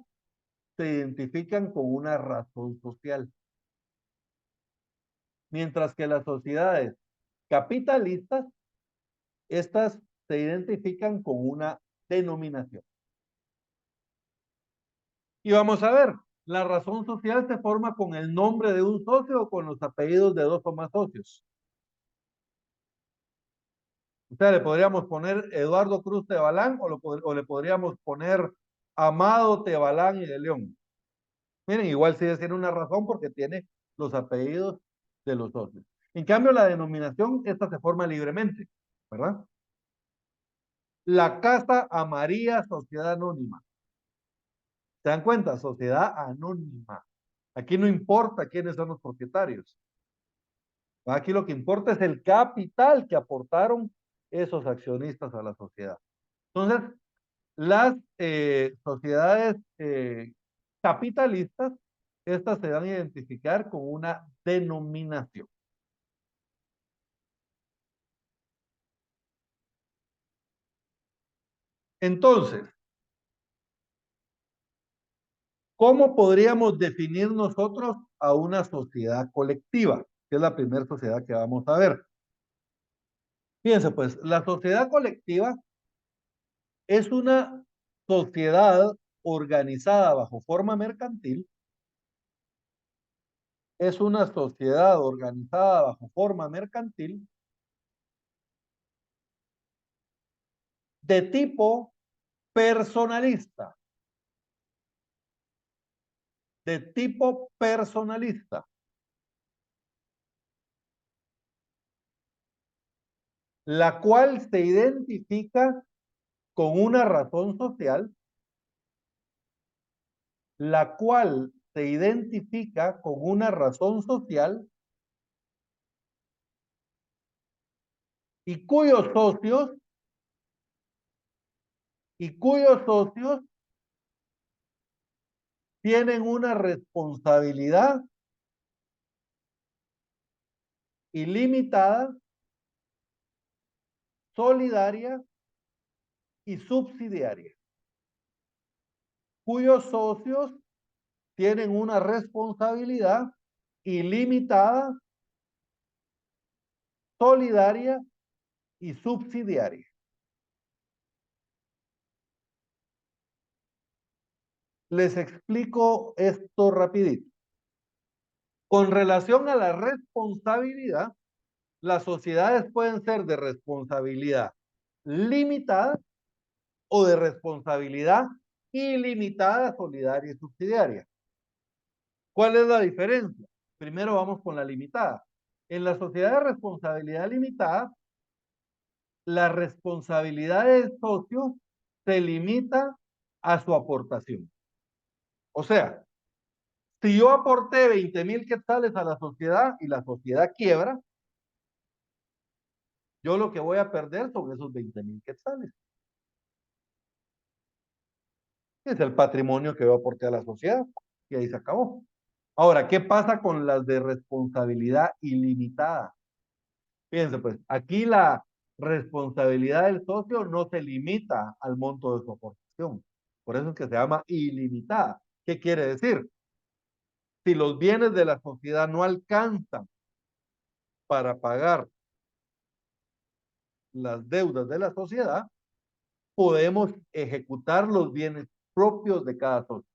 se identifican con una razón social, mientras que las sociedades capitalistas, estas se identifican con una denominación. Y vamos a ver, la razón social se forma con el nombre de un socio o con los apellidos de dos o más socios. O sea, le podríamos poner Eduardo Cruz Tebalán o le podríamos poner Amado Tebalán y de León. Miren, igual sigue siendo una razón porque tiene los apellidos de los socios. En cambio, la denominación, esta se forma libremente, ¿verdad? La Casa Amarilla Sociedad Anónima. ¿Se dan cuenta? Sociedad anónima. Aquí no importa quiénes son los propietarios. Aquí lo que importa es el capital que aportaron esos accionistas a la sociedad. Entonces, las sociedades capitalistas, estas se van a identificar con una denominación. Entonces, ¿cómo podríamos definir nosotros a una sociedad colectiva? Que es la primera sociedad que vamos a ver. Fíjense, pues, la sociedad colectiva es una sociedad organizada bajo forma mercantil, es una sociedad organizada bajo forma mercantil de tipo personalista, de tipo personalista, la cual se identifica con una razón social, la cual se identifica con una razón social y cuyos socios tienen una responsabilidad ilimitada, solidaria y subsidiaria, cuyos socios tienen una responsabilidad ilimitada, solidaria y subsidiaria. Les explico esto rapidito. Con relación a la responsabilidad, las sociedades pueden ser de responsabilidad limitada o de responsabilidad ilimitada, solidaria y subsidiaria. ¿Cuál es la diferencia? Primero vamos con la limitada. En la sociedad de responsabilidad limitada, la responsabilidad del socio se limita a su aportación. O sea, si yo aporté 20,000 quetzales a la sociedad y la sociedad quiebra, yo lo que voy a perder son esos 20,000 quetzales. Es el patrimonio que yo aporté a la sociedad y ahí se acabó. Ahora, ¿qué pasa con las de responsabilidad ilimitada? Fíjense, pues, aquí la responsabilidad del socio no se limita al monto de su aportación. Por eso es que se llama ilimitada. ¿Qué quiere decir? Si los bienes de la sociedad no alcanzan para pagar las deudas de la sociedad, podemos ejecutar los bienes propios de cada socio.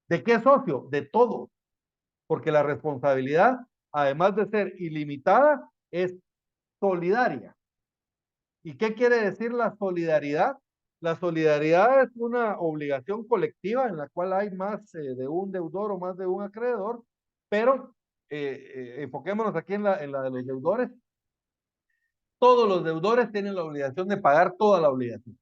¿De qué socio? De todos. Porque la responsabilidad, además de ser ilimitada, es solidaria. ¿Y qué quiere decir la solidaridad? La solidaridad es una obligación colectiva en la cual hay más de un deudor o más de un acreedor, pero enfoquémonos aquí en la de los deudores. Todos los deudores tienen la obligación de pagar toda la obligación.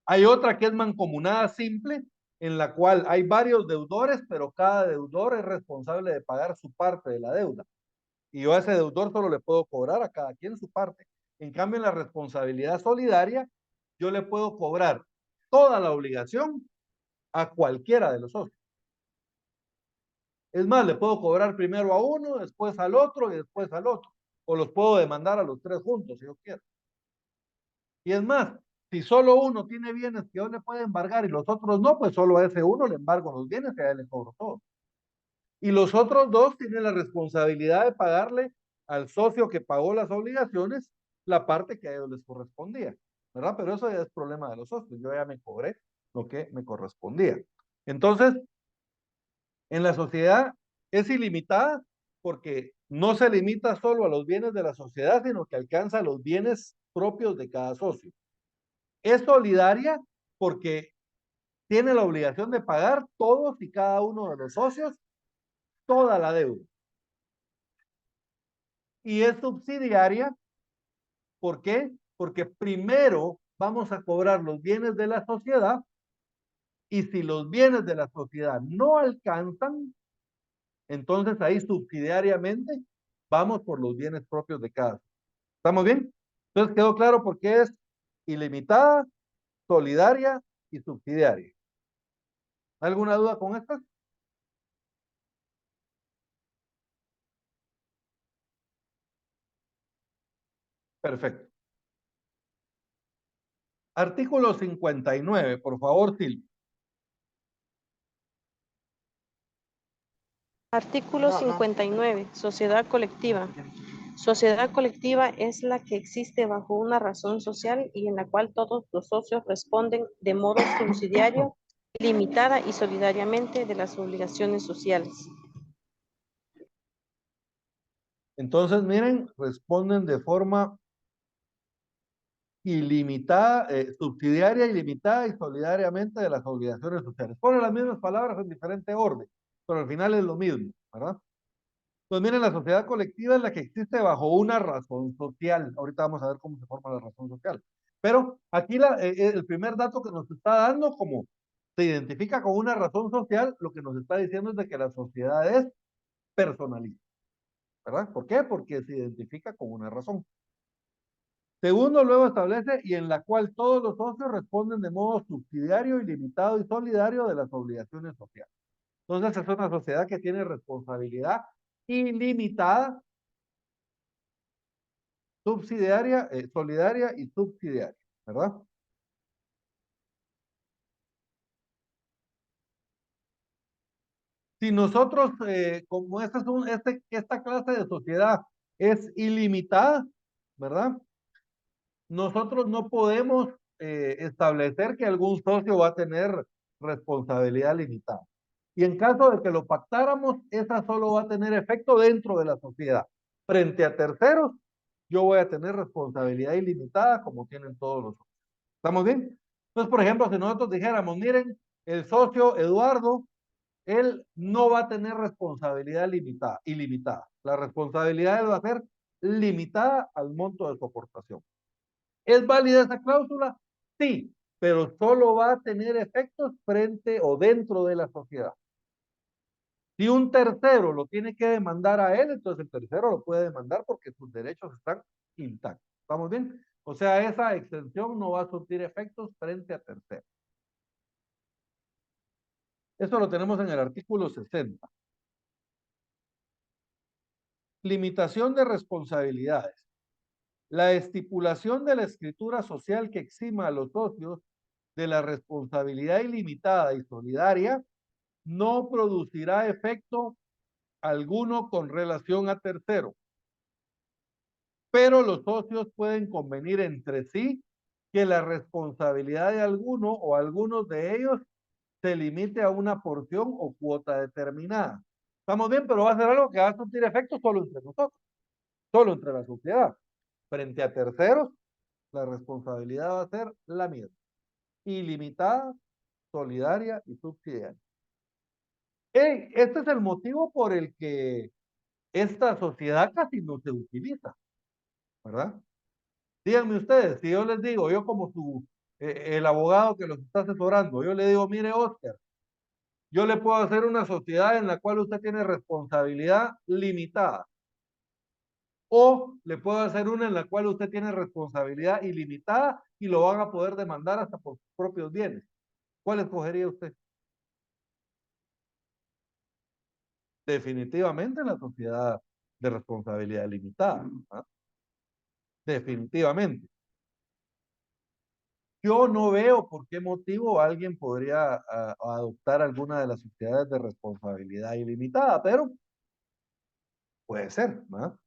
Hay otra que es mancomunada simple, en la cual hay varios deudores, pero cada deudor es responsable de pagar su parte de la deuda. Y yo a ese deudor solo le puedo cobrar a cada quien su parte. En cambio, en la responsabilidad solidaria, yo le puedo cobrar toda la obligación a cualquiera de los socios. Es más, le puedo cobrar primero a uno, después al otro y después al otro. O los puedo demandar a los tres juntos, si yo quiero. Y es más, si solo uno tiene bienes que yo le puedo embargar y los otros no, pues solo a ese uno le embargo los bienes y a él le cobro todo. Y los otros dos tienen la responsabilidad de pagarle al socio que pagó las obligaciones la parte que a ellos les correspondía, ¿verdad? Pero eso ya es problema de los socios. Yo ya me cobré lo que me correspondía. Entonces, en la sociedad es ilimitada porque no se limita solo a los bienes de la sociedad, sino que alcanza los bienes propios de cada socio. Es solidaria porque tiene la obligación de pagar todos y cada uno de los socios toda la deuda. Y es subsidiaria, ¿por qué? Porque primero vamos a cobrar los bienes de la sociedad Y si los bienes de la sociedad no alcanzan, entonces ahí subsidiariamente vamos por los bienes propios de cada. ¿Estamos bien? Entonces quedó claro por qué es ilimitada, solidaria y subsidiaria. ¿Alguna duda con estas? Perfecto. Artículo 59, por favor, Silvia. Artículo 59. Sociedad colectiva. Sociedad colectiva es la que existe bajo una razón social y en la cual todos los socios responden de modo subsidiario, limitada y solidariamente de las obligaciones sociales. Entonces, miren, responden de forma ilimitada, subsidiaria, ilimitada y solidariamente de las obligaciones sociales. Ponen las mismas palabras en diferente orden, pero al final es lo mismo, ¿verdad? Pues miren, la sociedad colectiva es la que existe bajo una razón social. Ahorita vamos a ver cómo se forma la razón social. Pero aquí el primer dato que nos está dando, como se identifica con una razón social, lo que nos está diciendo es de que la sociedad es personalista, ¿verdad? ¿Por qué? Porque se identifica con una razón. Segundo, luego establece y en la cual todos los socios responden de modo subsidiario, ilimitado y solidario de las obligaciones sociales. Entonces es una sociedad que tiene responsabilidad ilimitada, subsidiaria, solidaria y subsidiaria, ¿verdad? Si nosotros, como esta clase de sociedad es ilimitada, ¿verdad? Nosotros no podemos establecer que algún socio va a tener responsabilidad limitada. Y en caso de que lo pactáramos, esa solo va a tener efecto dentro de la sociedad. Frente a terceros, yo voy a tener responsabilidad ilimitada como tienen todos los socios. ¿Estamos bien? Entonces, por ejemplo, si nosotros dijéramos, miren, el socio Eduardo, él no va a tener responsabilidad limitada, ilimitada. La responsabilidad de él va a ser limitada al monto de su aportación. ¿Es válida esa cláusula? Sí, pero solo va a tener efectos frente o dentro de la sociedad. Si un tercero lo tiene que demandar a él, entonces el tercero lo puede demandar porque sus derechos están intactos. ¿Estamos bien? O sea, esa exención no va a surtir efectos frente a terceros. Eso lo tenemos en el artículo 60. Limitación de responsabilidades. La estipulación de la escritura social que exima a los socios de la responsabilidad ilimitada y solidaria no producirá efecto alguno con relación a tercero, pero los socios pueden convenir entre sí que la responsabilidad de alguno o algunos de ellos se limite a una porción o cuota determinada. Estamos bien, pero va a ser algo que va a surtir efecto solo entre nosotros, solo entre la sociedad. Frente a terceros, la responsabilidad va a ser la misma, ilimitada, solidaria y subsidiaria. Este es el motivo por el que esta sociedad casi no se utiliza, ¿verdad? Díganme ustedes, si yo les digo, yo como el abogado que los está asesorando, yo le digo, mire Oscar, yo le puedo hacer una sociedad en la cual usted tiene responsabilidad limitada. O le puedo hacer una en la cual usted tiene responsabilidad ilimitada y lo van a poder demandar hasta por sus propios bienes. ¿Cuál escogería usted? Definitivamente la sociedad de responsabilidad limitada. ¿Ah? Definitivamente. Yo no veo por qué motivo alguien podría adoptar alguna de las sociedades de responsabilidad ilimitada, pero puede ser, ¿no?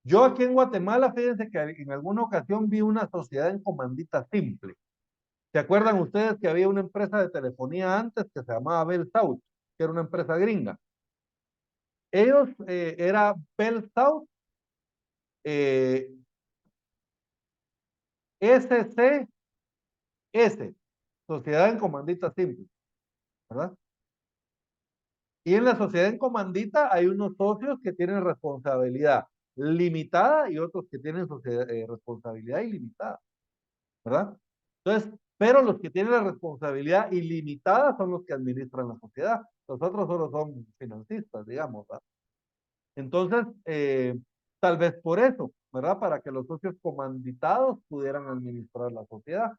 Yo aquí en Guatemala, fíjense que en alguna ocasión vi una sociedad en comandita simple. ¿Se acuerdan ustedes que había una empresa de telefonía antes que se llamaba Bell South, que era una empresa gringa? Ellos, era Bell South, SCS, Sociedad en Comandita Simple, ¿verdad? Y en la sociedad en comandita hay unos socios que tienen responsabilidad limitada y otros que tienen responsabilidad ilimitada, ¿verdad? Entonces, Pero los que tienen la responsabilidad ilimitada son los que administran la sociedad. Los otros solo son financistas, digamos, ¿verdad? Entonces, tal vez por eso, ¿verdad? Para que los socios comanditados pudieran administrar la sociedad.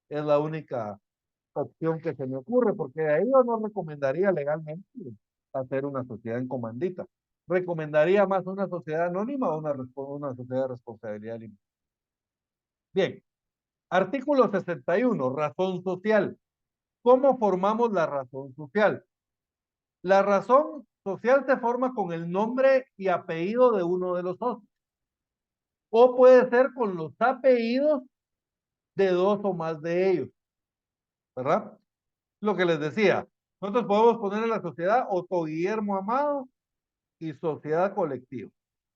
Es la única opción que se me ocurre, porque ahí yo no recomendaría legalmente hacer una sociedad en comandita. Recomendaría más una sociedad anónima o una sociedad de responsabilidad limitada. Bien, artículo 61, razón social. ¿Cómo formamos la razón social? La razón social se forma con el nombre y apellido de uno de los socios. O puede ser con los apellidos de dos o más de ellos. ¿Verdad? Lo que les decía. Nosotros podemos poner en la sociedad Otto Guillermo Amado y sociedad colectiva.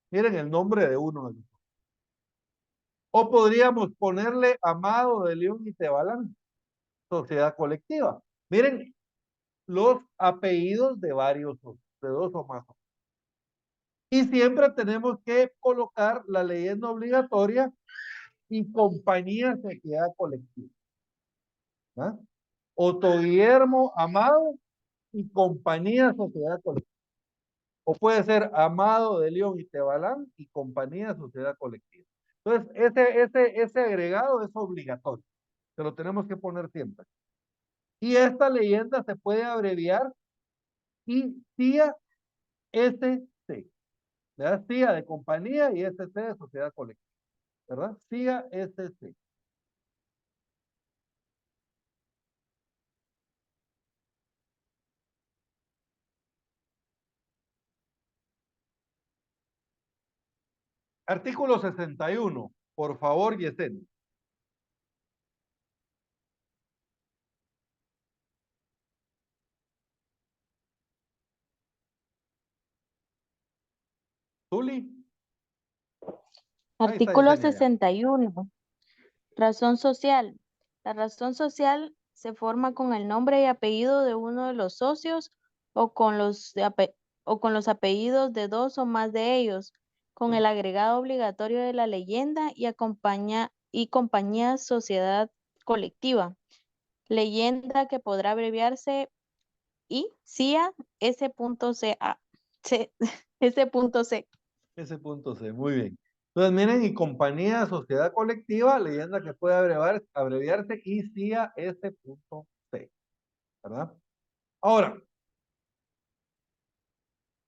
Miren el nombre de uno de los. O podríamos ponerle Amado de León y Tebalán, sociedad colectiva. Miren los apellidos de varios, de dos o más. Y siempre tenemos que colocar la leyenda obligatoria y compañía sociedad colectiva. ¿Ah? Otto Guillermo Amado y compañía sociedad colectiva. O puede ser Amado de León y Tebalán y compañía sociedad colectiva. Entonces, ese agregado es obligatorio. Se lo tenemos que poner siempre. Y esta leyenda se puede abreviar CIA SC. ¿Verdad? CIA de compañía y SC de sociedad colectiva. ¿Verdad? CIA SC. Artículo 61. Por favor, Yesenia. Tuli. Ahí está Artículo Yesenia ya. 61. Razón social. La razón social se forma con el nombre y apellido de uno de los socios o con los apellidos de dos o más de ellos, con el agregado obligatorio de la leyenda y compañía sociedad colectiva. Leyenda que podrá abreviarse I, CIA, S.CA. S.C. Ese punto C, muy bien. Entonces, miren, y compañía, sociedad colectiva, leyenda que puede abreviarse ICIA S.C, ¿verdad? Ahora,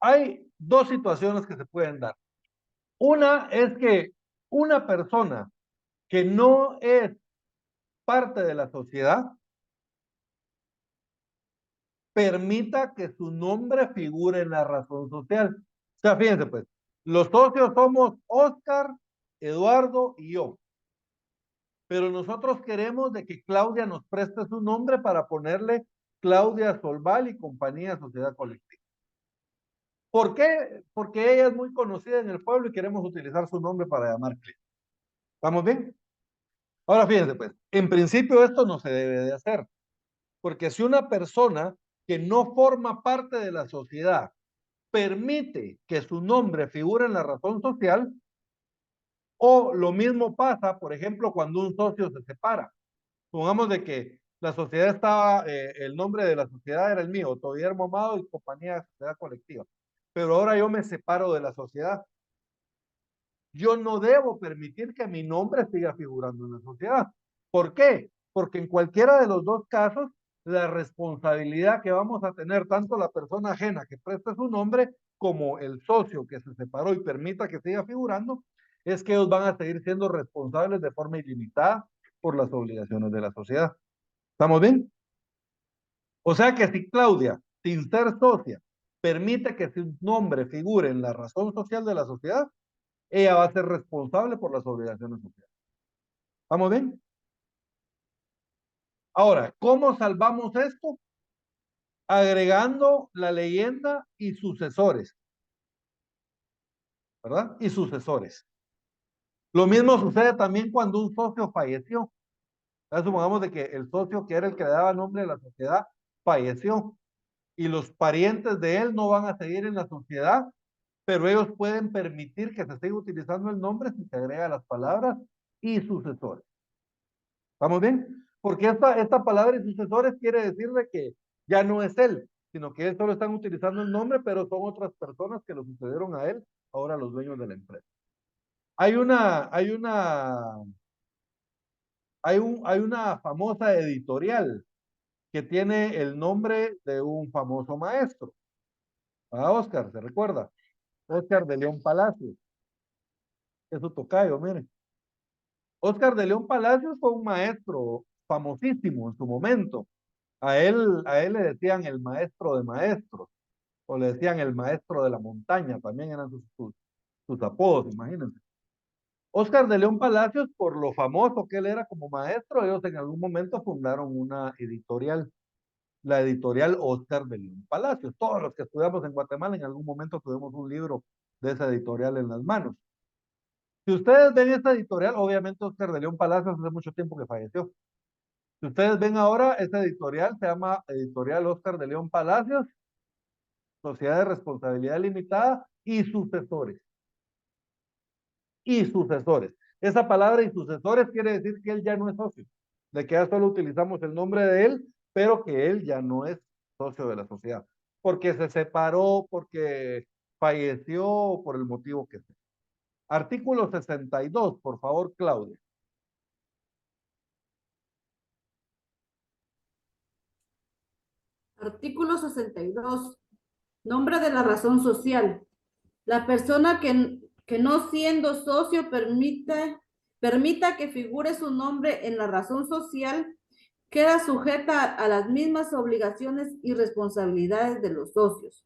hay dos situaciones que se pueden dar. Una es que una persona que no es parte de la sociedad permita que su nombre figure en la razón social. O sea, fíjense pues, los socios somos Oscar, Eduardo y yo. Pero nosotros queremos de que Claudia nos preste su nombre para ponerle Claudia Solval y compañía sociedad colectiva. ¿Por qué? Porque ella es muy conocida en el pueblo y queremos utilizar su nombre para llamar cliente. ¿Estamos bien? Ahora fíjense pues, en principio esto no se debe de hacer, porque si una persona que no forma parte de la sociedad permite que su nombre figure en la razón social, o lo mismo pasa, por ejemplo, cuando un socio se separa. Supongamos de que la sociedad estaba, el nombre de la sociedad era el mío, Otto Guillermo Amado y compañía de sociedad colectiva. Pero ahora yo me separo de la sociedad. Yo no debo permitir que mi nombre siga figurando en la sociedad. ¿Por qué? Porque en cualquiera de los dos casos, la responsabilidad que vamos a tener tanto la persona ajena que presta su nombre como el socio que se separó y permita que siga figurando, es que ellos van a seguir siendo responsables de forma ilimitada por las obligaciones de la sociedad. ¿Estamos bien? O sea que si Claudia, sin ser socia, permite que su nombre figure en la razón social de la sociedad, ella va a ser responsable por las obligaciones sociales. ¿Estamos bien? Ahora, ¿cómo salvamos esto? Agregando la leyenda y sucesores. ¿Verdad? Y sucesores. Lo mismo sucede también cuando un socio falleció. Supongamos de que el socio que era el que le daba nombre a la sociedad falleció y los parientes de él no van a seguir en la sociedad, pero ellos pueden permitir que se siga utilizando el nombre si se agrega las palabras y sucesores. ¿Estamos bien? Porque esta palabra y sucesores quiere decirle que ya no es él, sino que él solo están utilizando el nombre, pero son otras personas que lo sucedieron a él, ahora los dueños de la empresa. Hay una famosa editorial que tiene el nombre de un famoso maestro. A Oscar, ¿se recuerda? Oscar de León Palacios. Es su tocayo, miren. Oscar de León Palacios fue un maestro famosísimo en su momento. A él le decían el maestro de maestros, o le decían el maestro de la montaña, también eran sus apodos, imagínense. Oscar de León Palacios, por lo famoso que él era como maestro, ellos en algún momento fundaron una editorial, la editorial Oscar de León Palacios. Todos los que estudiamos en Guatemala en algún momento tuvimos un libro de esa editorial en las manos. Si ustedes ven esta editorial, obviamente Oscar de León Palacios hace mucho tiempo que falleció. Si ustedes ven ahora, esta editorial se llama Editorial Oscar de León Palacios, Sociedad de Responsabilidad Limitada y sucesores. Y sucesores. Esa palabra y sucesores quiere decir que él ya no es socio, de que ya solo utilizamos el nombre de él, pero que él ya no es socio de la sociedad, porque se separó, porque falleció, por el motivo que sea. Artículo 62, por favor, Claudia. Artículo 62. Nombre de la razón social. La persona que no siendo socio permita que figure su nombre en la razón social queda sujeta a las mismas obligaciones y responsabilidades de los socios.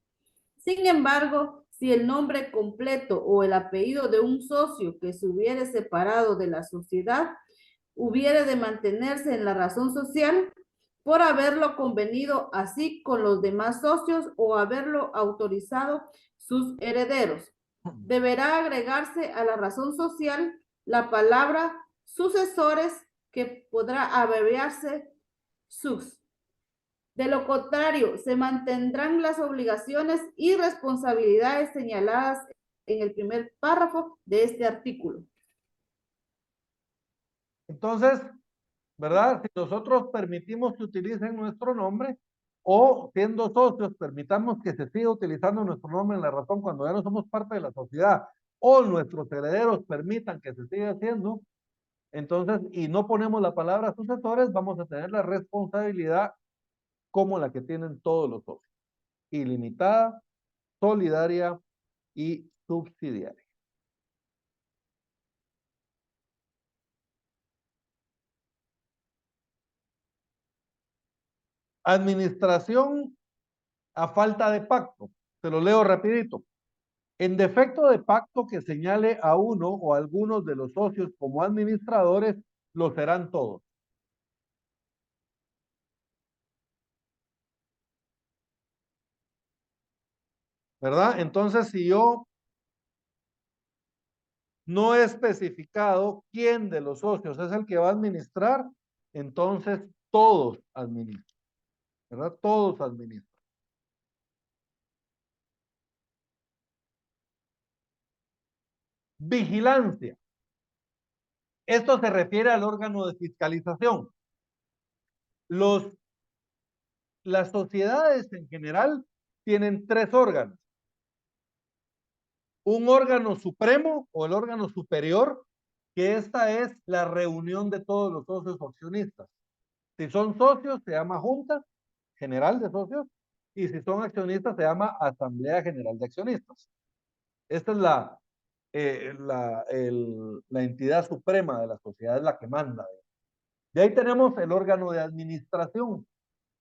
Sin embargo, si el nombre completo o el apellido de un socio que se hubiere separado de la sociedad hubiere de mantenerse en la razón social por haberlo convenido así con los demás socios o haberlo autorizado sus herederos. Deberá agregarse a la razón social la palabra sucesores, que podrá abreviarse sus. De lo contrario, se mantendrán las obligaciones y responsabilidades señaladas en el primer párrafo de este artículo. Entonces, ¿verdad? Si nosotros permitimos que utilicen nuestro nombre o siendo socios permitamos que se siga utilizando nuestro nombre en la razón cuando ya no somos parte de la sociedad o nuestros herederos permitan que se siga haciendo, entonces, y no ponemos la palabra sucesores, vamos a tener la responsabilidad como la que tienen todos los socios, ilimitada, solidaria y subsidiaria. Administración a falta de pacto. Se lo leo rapidito. En defecto de pacto que señale a uno o algunos de los socios como administradores, lo serán todos. ¿Verdad? Entonces, si yo no he especificado quién de los socios es el que va a administrar, entonces todos administran. ¿Verdad? Todos administran. Vigilancia. Esto se refiere al órgano de fiscalización. Las sociedades en general tienen tres órganos. Un órgano supremo o el órgano superior, que esta es la reunión de todos los socios o accionistas. Si son socios, se llama Junta General de Socios, y si son accionistas, se llama Asamblea General de Accionistas. Esta es la entidad suprema de la sociedad, es la que manda. De ahí tenemos el órgano de administración.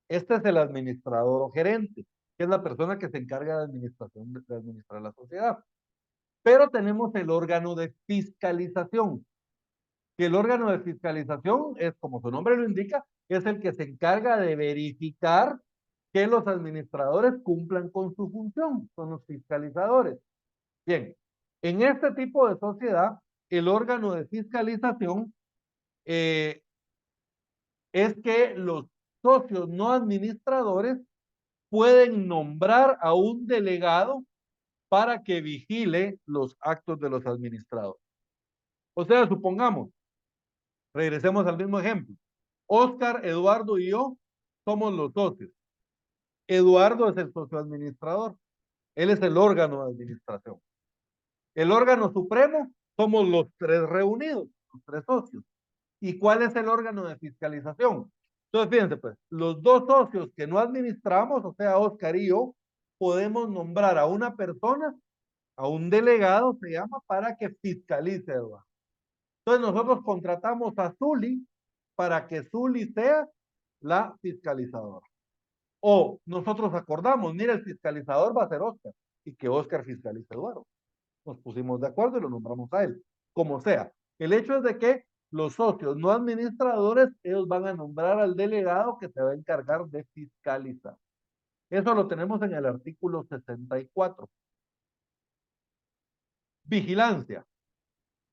Este es el administrador o gerente, que es la persona que se encarga de administración, de administrar la sociedad. Pero tenemos el órgano de fiscalización, que el órgano de fiscalización es, como su nombre lo indica, es el que se encarga de verificar que los administradores cumplan con su función, son los fiscalizadores. Bien, en este tipo de sociedad, el órgano de fiscalización es que los socios no administradores pueden nombrar a un delegado para que vigile los actos de los administradores. O sea, supongamos, regresemos al mismo ejemplo. Oscar, Eduardo y yo somos los socios. Eduardo es el socio administrador. Él es el órgano de administración. El órgano supremo somos los tres reunidos, los tres socios. ¿Y cuál es el órgano de fiscalización? Entonces, fíjense, pues, los dos socios que no administramos, o sea, Oscar y yo, podemos nombrar a una persona, a un delegado, se llama, para que fiscalice, Eduardo. Entonces, nosotros contratamos a Zuli para que Zuli sea la fiscalizadora. O nosotros acordamos, mira, el fiscalizador va a ser Oscar y que Oscar fiscalice a Eduardo. Nos pusimos de acuerdo y lo nombramos a él. Como sea. El hecho es de que los socios no administradores, ellos van a nombrar al delegado que se va a encargar de fiscalizar. Eso lo tenemos en el artículo 64. Vigilancia.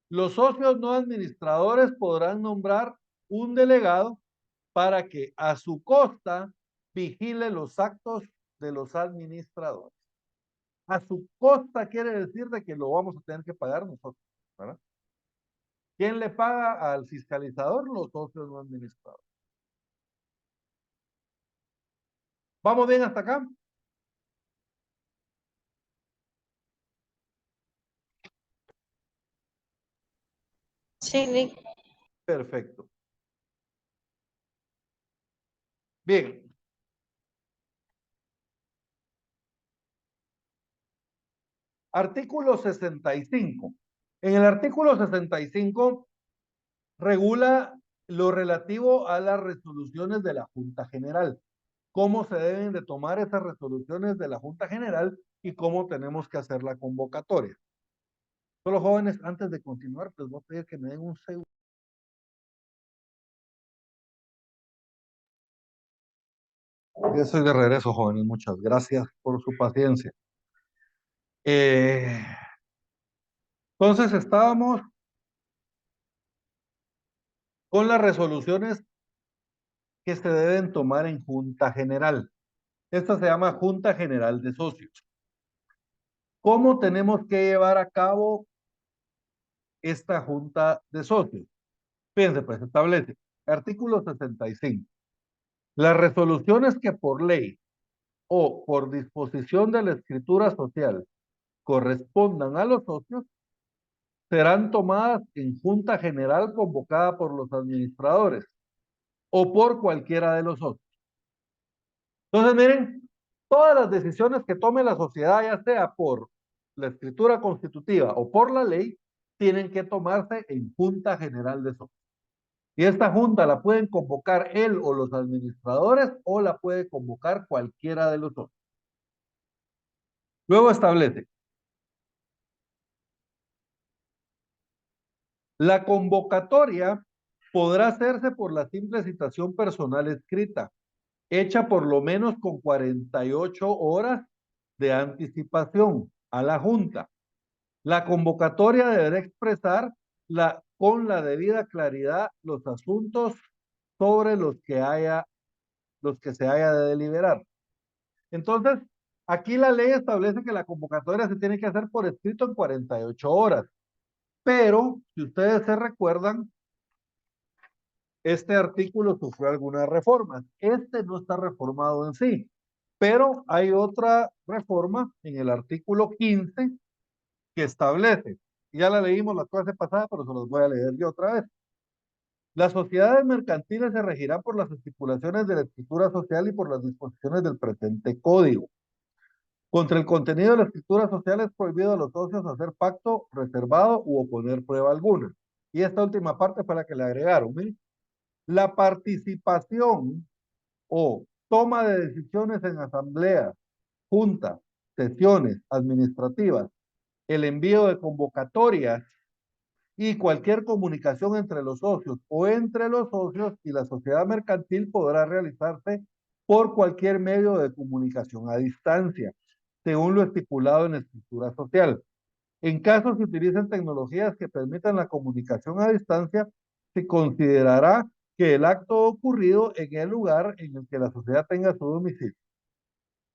Los socios no administradores podrán nombrar un delegado para que a su costa vigile los actos de los administradores. A su costa quiere decir de que lo vamos a tener que pagar nosotros, ¿verdad? ¿Quién le paga al fiscalizador? Los socios no administradores. ¿Vamos bien hasta acá? Sí, Lick. Perfecto. Bien. Artículo 65. En el artículo 65 regula lo relativo a las resoluciones de la Junta General. Cómo se deben de tomar esas resoluciones de la Junta General y cómo tenemos que hacer la convocatoria. Solo jóvenes, antes de continuar, les voy a pedir que me den un segundo. Ya estoy de regreso, jóvenes. Muchas gracias por su paciencia. Entonces estábamos con las resoluciones que se deben tomar en Junta General. Esta se llama Junta General de Socios. ¿Cómo tenemos que llevar a cabo esta Junta de Socios? Fíjense, pues establece, artículo 65. Las resoluciones que por ley o por disposición de la escritura social correspondan a los socios serán tomadas en Junta General convocada por los administradores o por cualquiera de los socios. Entonces, miren, todas las decisiones que tome la sociedad, ya sea por la escritura constitutiva o por la ley, tienen que tomarse en Junta General de Socios. Y esta junta la pueden convocar él o los administradores o la puede convocar cualquiera de los socios. Luego establece, la convocatoria podrá hacerse por la simple citación personal escrita, hecha por lo menos con 48 horas de anticipación a la Junta. La convocatoria deberá expresar con la debida claridad los asuntos sobre los que se haya de deliberar. Entonces, aquí la ley establece que la convocatoria se tiene que hacer por escrito en 48 horas. Pero, si ustedes se recuerdan, este artículo sufrió algunas reformas. Este no está reformado en sí, pero hay otra reforma en el artículo 15 que establece, ya la leímos la clase pasada, pero se los voy a leer yo otra vez. Las sociedades mercantiles se regirán por las estipulaciones de la escritura social y por las disposiciones del presente código. Contra el contenido de la escritura social es prohibido a los socios hacer pacto reservado u oponer prueba alguna. Y esta última parte fue la que le agregaron. ¿eh? La participación o toma de decisiones en asambleas, juntas, sesiones administrativas, el envío de convocatorias y cualquier comunicación entre los socios o entre los socios y la sociedad mercantil podrá realizarse por cualquier medio de comunicación a distancia, según lo estipulado en la escritura social. En caso se utilicen tecnologías que permitan la comunicación a distancia, se considerará que el acto ocurrido en el lugar en el que la sociedad tenga su domicilio.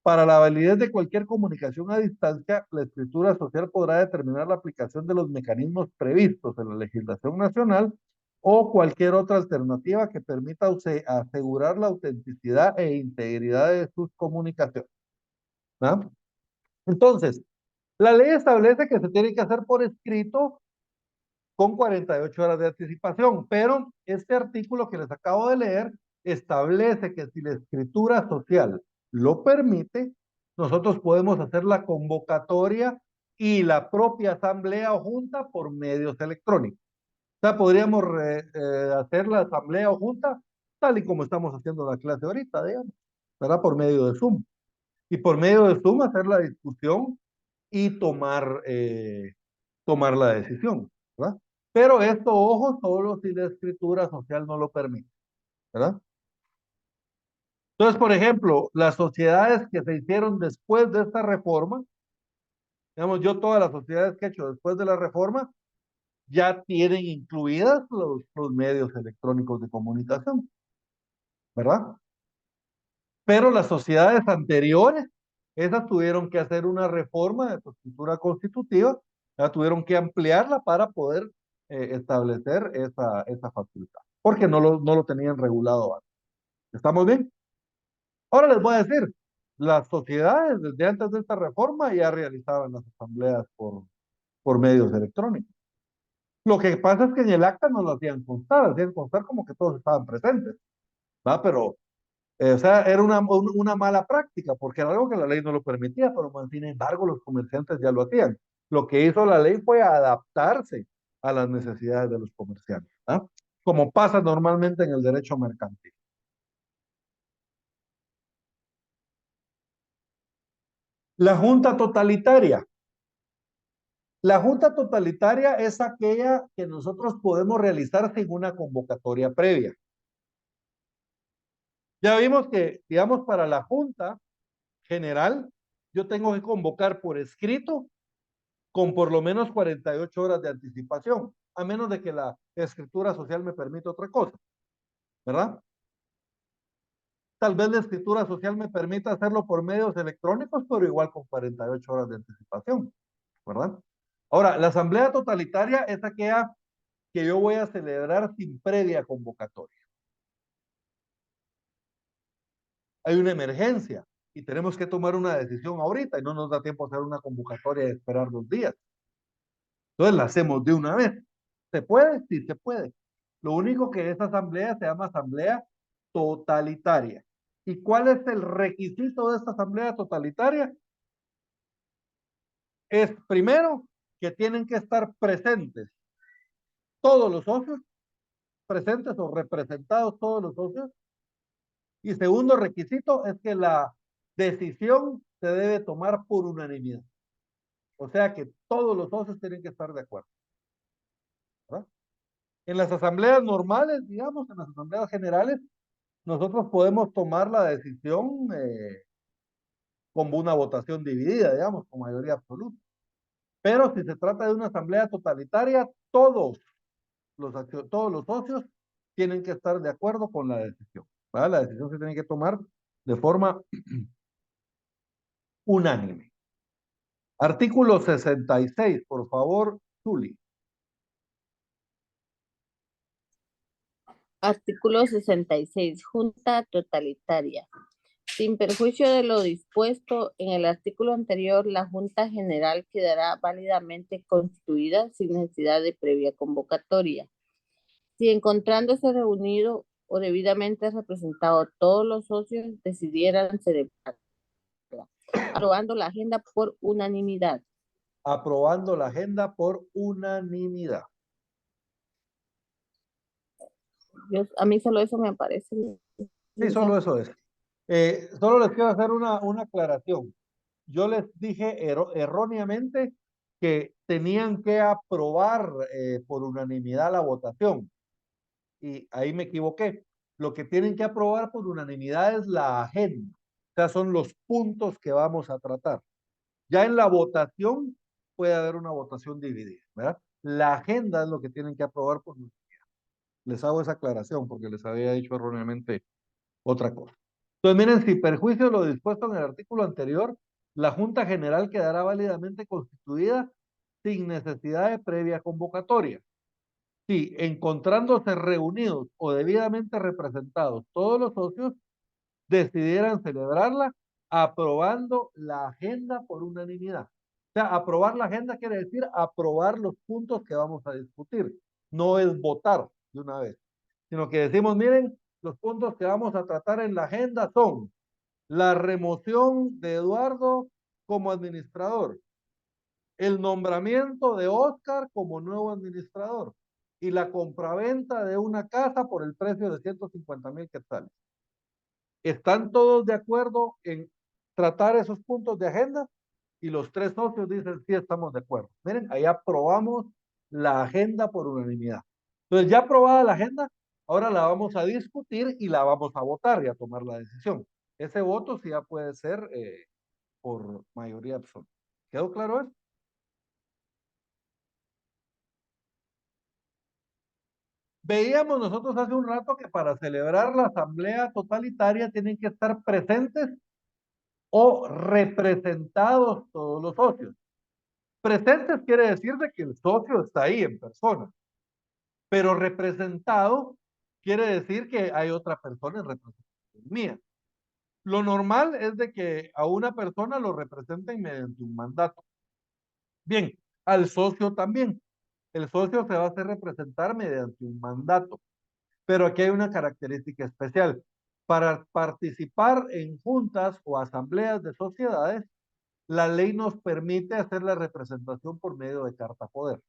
Para la validez de cualquier comunicación a distancia, la escritura social podrá determinar la aplicación de los mecanismos previstos en la legislación nacional o cualquier otra alternativa que permita asegurar la autenticidad e integridad de sus comunicaciones. ¿Ah? Entonces, la ley establece que se tiene que hacer por escrito con 48 horas de anticipación, pero este artículo que les acabo de leer establece que si la escritura social lo permite, nosotros podemos hacer la convocatoria y la propia asamblea o junta por medios electrónicos. O sea, podríamos hacer la asamblea o junta tal y como estamos haciendo la clase ahorita, digamos, ¿verdad? Por medio de Zoom. Y por medio de Zoom hacer la discusión y tomar la decisión, ¿verdad? Pero esto, ojo, solo si la escritura social no lo permite, ¿verdad? Entonces, por ejemplo, las sociedades que se hicieron después de esta reforma, digamos, yo todas las sociedades que he hecho después de la reforma, ya tienen incluidas los medios electrónicos de comunicación, ¿verdad? Pero las sociedades anteriores, esas tuvieron que hacer una reforma de su estructura constitutiva, ya tuvieron que ampliarla para poder establecer esa facultad, porque no lo tenían regulado antes. ¿Estamos bien? Ahora les voy a decir, las sociedades desde antes de esta reforma ya realizaban las asambleas por medios electrónicos. Lo que pasa es que en el acta no lo hacían constar como que todos estaban presentes, ¿va? Pero o sea, era una mala práctica, porque era algo que la ley no lo permitía, pero sin embargo los comerciantes ya lo hacían. Lo que hizo la ley fue adaptarse a las necesidades de los comerciantes, ¿ah? Como pasa normalmente en el derecho mercantil. La junta totalitaria. La junta totalitaria es aquella que nosotros podemos realizar sin una convocatoria previa. Ya vimos que, digamos, para la junta general, yo tengo que convocar por escrito con por lo menos 48 horas de anticipación, a menos de que la escritura social me permita otra cosa, ¿verdad? Tal vez la escritura social me permita hacerlo por medios electrónicos, pero igual con 48 horas de anticipación, ¿verdad? Ahora, la asamblea totalitaria es aquella que yo voy a celebrar sin previa convocatoria. Hay una emergencia y tenemos que tomar una decisión ahorita y no nos da tiempo a hacer una convocatoria y esperar 2 días. Entonces la hacemos de una vez. ¿Se puede? Sí, se puede. Lo único que esa asamblea se llama asamblea totalitaria. ¿Y cuál es el requisito de esta asamblea totalitaria? Es primero que tienen que estar presentes todos los socios, presentes o representados todos los socios. Y segundo requisito es que la decisión se debe tomar por unanimidad. O sea que todos los socios tienen que estar de acuerdo, ¿verdad? En las asambleas normales, digamos, en las asambleas generales, nosotros podemos tomar la decisión como una votación dividida, digamos, con mayoría absoluta. Pero si se trata de una asamblea totalitaria, todos los socios tienen que estar de acuerdo con la decisión, ¿verdad? La decisión se tiene que tomar de forma unánime. Artículo 66, por favor, Zuli. Artículo 66. Junta totalitaria. Sin perjuicio de lo dispuesto en el artículo anterior, la Junta General quedará válidamente constituida sin necesidad de previa convocatoria. Si encontrándose reunido o debidamente representado todos los socios decidieran celebrarla, aprobando la agenda por unanimidad. Aprobando la agenda por unanimidad. A mí solo eso me parece. Sí, solo eso es. Solo les quiero hacer una aclaración. Yo les dije erróneamente que tenían que aprobar por unanimidad la votación. Y ahí me equivoqué. Lo que tienen que aprobar por unanimidad es la agenda. O sea, son los puntos que vamos a tratar. Ya en la votación puede haber una votación dividida, ¿verdad? La agenda es lo que tienen que aprobar por unanimidad. Les hago esa aclaración porque les había dicho erróneamente otra cosa. Entonces, miren, sin perjuicio de lo dispuesto en el artículo anterior, la Junta General quedará válidamente constituida sin necesidad de previa convocatoria. Si encontrándose reunidos o debidamente representados todos los socios, decidieran celebrarla aprobando la agenda por unanimidad. O sea, aprobar la agenda quiere decir aprobar los puntos que vamos a discutir. No es votar de una vez, sino que decimos, miren, los puntos que vamos a tratar en la agenda son la remoción de Eduardo como administrador, el nombramiento de Oscar como nuevo administrador y la compraventa de una casa por el precio de 150,000 quetzales. ¿Están todos de acuerdo en tratar esos puntos de agenda? Y los tres socios dicen, sí, estamos de acuerdo. Miren, ahí aprobamos la agenda por unanimidad. Entonces, ya aprobada la agenda, ahora la vamos a discutir y la vamos a votar y a tomar la decisión. Ese voto sí ya puede ser por mayoría absoluta. ¿Quedó claro eso? Veíamos nosotros hace un rato que para celebrar la asamblea totalitaria tienen que estar presentes o representados todos los socios. Presentes quiere decir de que el socio está ahí en persona, pero representado quiere decir que hay otra persona en representación mía. Lo normal es de que a una persona lo representen mediante un mandato. Bien, al socio también. El socio se va a hacer representar mediante un mandato. Pero aquí hay una característica especial. Para participar en juntas o asambleas de sociedades, la ley nos permite hacer la representación por medio de carta poder.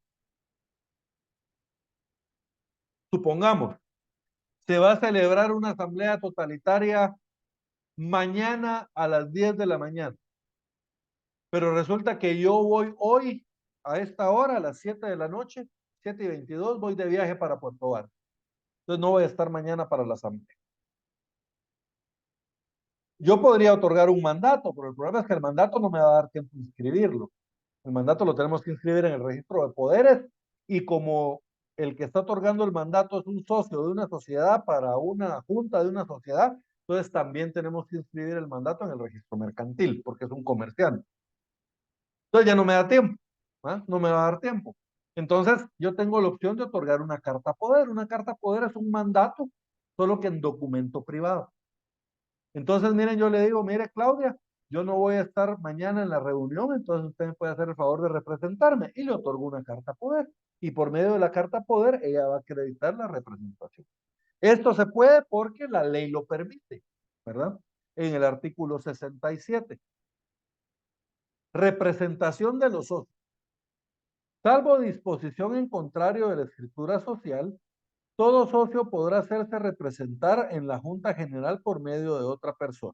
Supongamos, se va a celebrar una asamblea totalitaria mañana a las 10 de la mañana, pero resulta que yo voy hoy a esta hora, a las 7 de la noche, 7:22, voy de viaje para Puerto Vallarta. Entonces no voy a estar mañana para la asamblea. Yo podría otorgar un mandato, pero el problema es que el mandato no me va a dar tiempo de inscribirlo. El mandato lo tenemos que inscribir en el registro de poderes y como el que está otorgando el mandato es un socio de una sociedad para una junta de una sociedad, entonces también tenemos que inscribir el mandato en el registro mercantil porque es un comerciante. Entonces ya no me da tiempo, ¿ah? No me va a dar tiempo. Entonces yo tengo la opción de otorgar una carta poder. Una carta poder es un mandato, solo que en documento privado. Entonces, miren, yo le digo, mire, Claudia, yo no voy a estar mañana en la reunión, entonces usted me puede hacer el favor de representarme y le otorgo una carta poder. Y por medio de la carta poder, ella va a acreditar la representación. Esto se puede porque la ley lo permite, ¿verdad? En el artículo 67. Representación de los socios. Salvo disposición en contrario de la escritura social, todo socio podrá hacerse representar en la Junta General por medio de otra persona.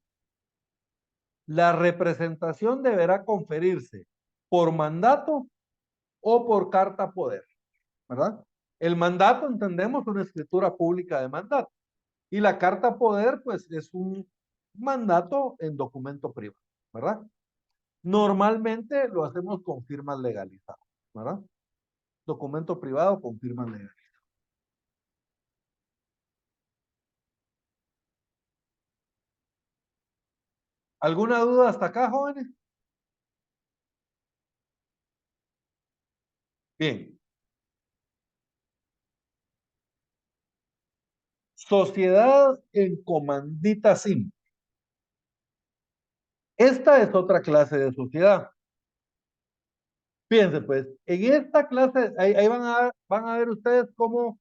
La representación deberá conferirse por mandato o por carta poder, ¿verdad? El mandato, entendemos, una escritura pública de mandato. Y la carta poder, pues, es un mandato en documento privado, ¿verdad? Normalmente lo hacemos con firmas legalizadas, ¿verdad? Documento privado con firmas legalizadas. ¿Alguna duda hasta acá, jóvenes? Bien. Sociedad en comandita simple. Esta es otra clase de sociedad. Fíjense, pues, en esta clase, ahí van a ver ustedes cómo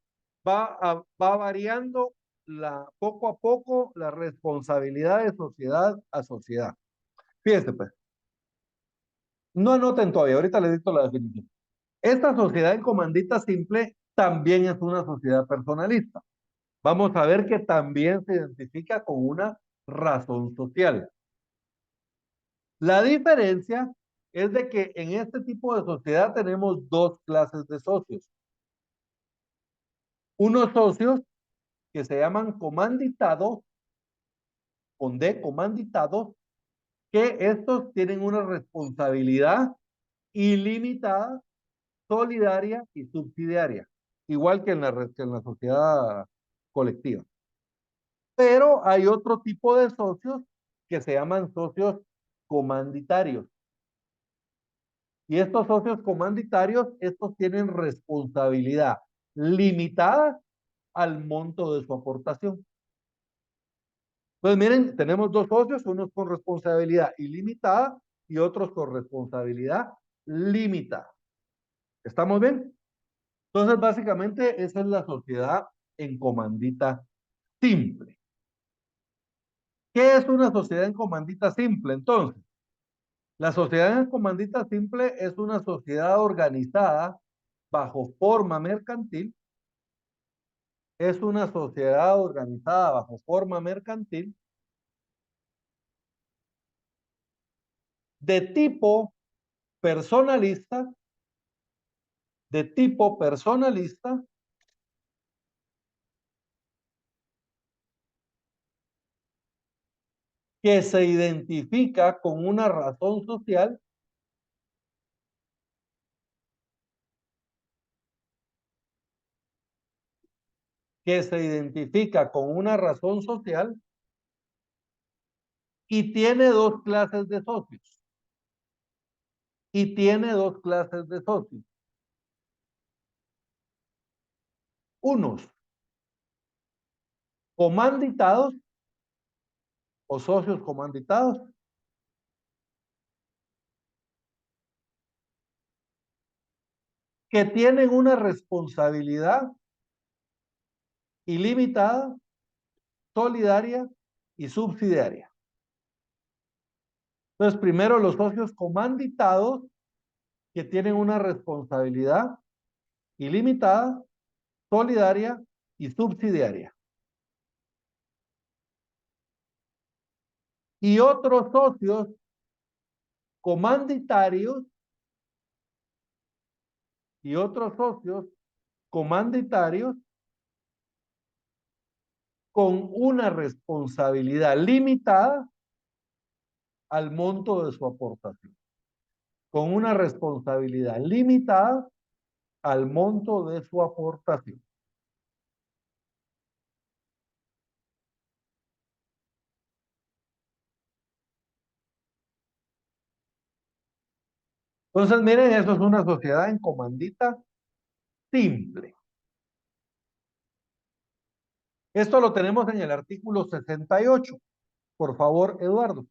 va variando poco a poco la responsabilidad de sociedad a sociedad. Fíjense, pues, no anoten todavía, ahorita les dicto la definición. Esta sociedad en comandita simple también es una sociedad personalista. Vamos a ver que también se identifica con una razón social. La diferencia es de que en este tipo de sociedad tenemos dos clases de socios. Unos socios que se llaman comanditados, con D, comanditados, que estos tienen una responsabilidad ilimitada, solidaria y subsidiaria, igual que en la sociedad colectiva. Pero hay otro tipo de socios que se llaman socios comanditarios. Y estos socios comanditarios, estos tienen responsabilidad limitada al monto de su aportación. Entonces, miren, tenemos dos socios, unos con responsabilidad ilimitada y otros con responsabilidad limitada. ¿Estamos bien? Entonces, básicamente, esa es la sociedad en comandita simple. ¿Qué es una sociedad en comandita simple? Entonces, la sociedad en comandita simple es una sociedad organizada bajo forma mercantil. Es una sociedad organizada bajo forma mercantil de tipo personalista, de tipo personalista, que se identifica con una razón social que se identifica con una razón social y tiene dos clases de socios. Y tiene dos clases de socios. Unos comanditados o socios comanditados que tienen una responsabilidad ilimitada, solidaria y subsidiaria. Entonces, primero los socios comanditados que tienen una responsabilidad ilimitada, solidaria y subsidiaria. Y otros socios comanditarios y otros socios comanditarios con una responsabilidad limitada al monto de su aportación. Con una responsabilidad limitada al monto de su aportación. Entonces, miren, eso es una sociedad en comandita simple. Esto lo tenemos en el artículo 68. Por favor, Eduardo.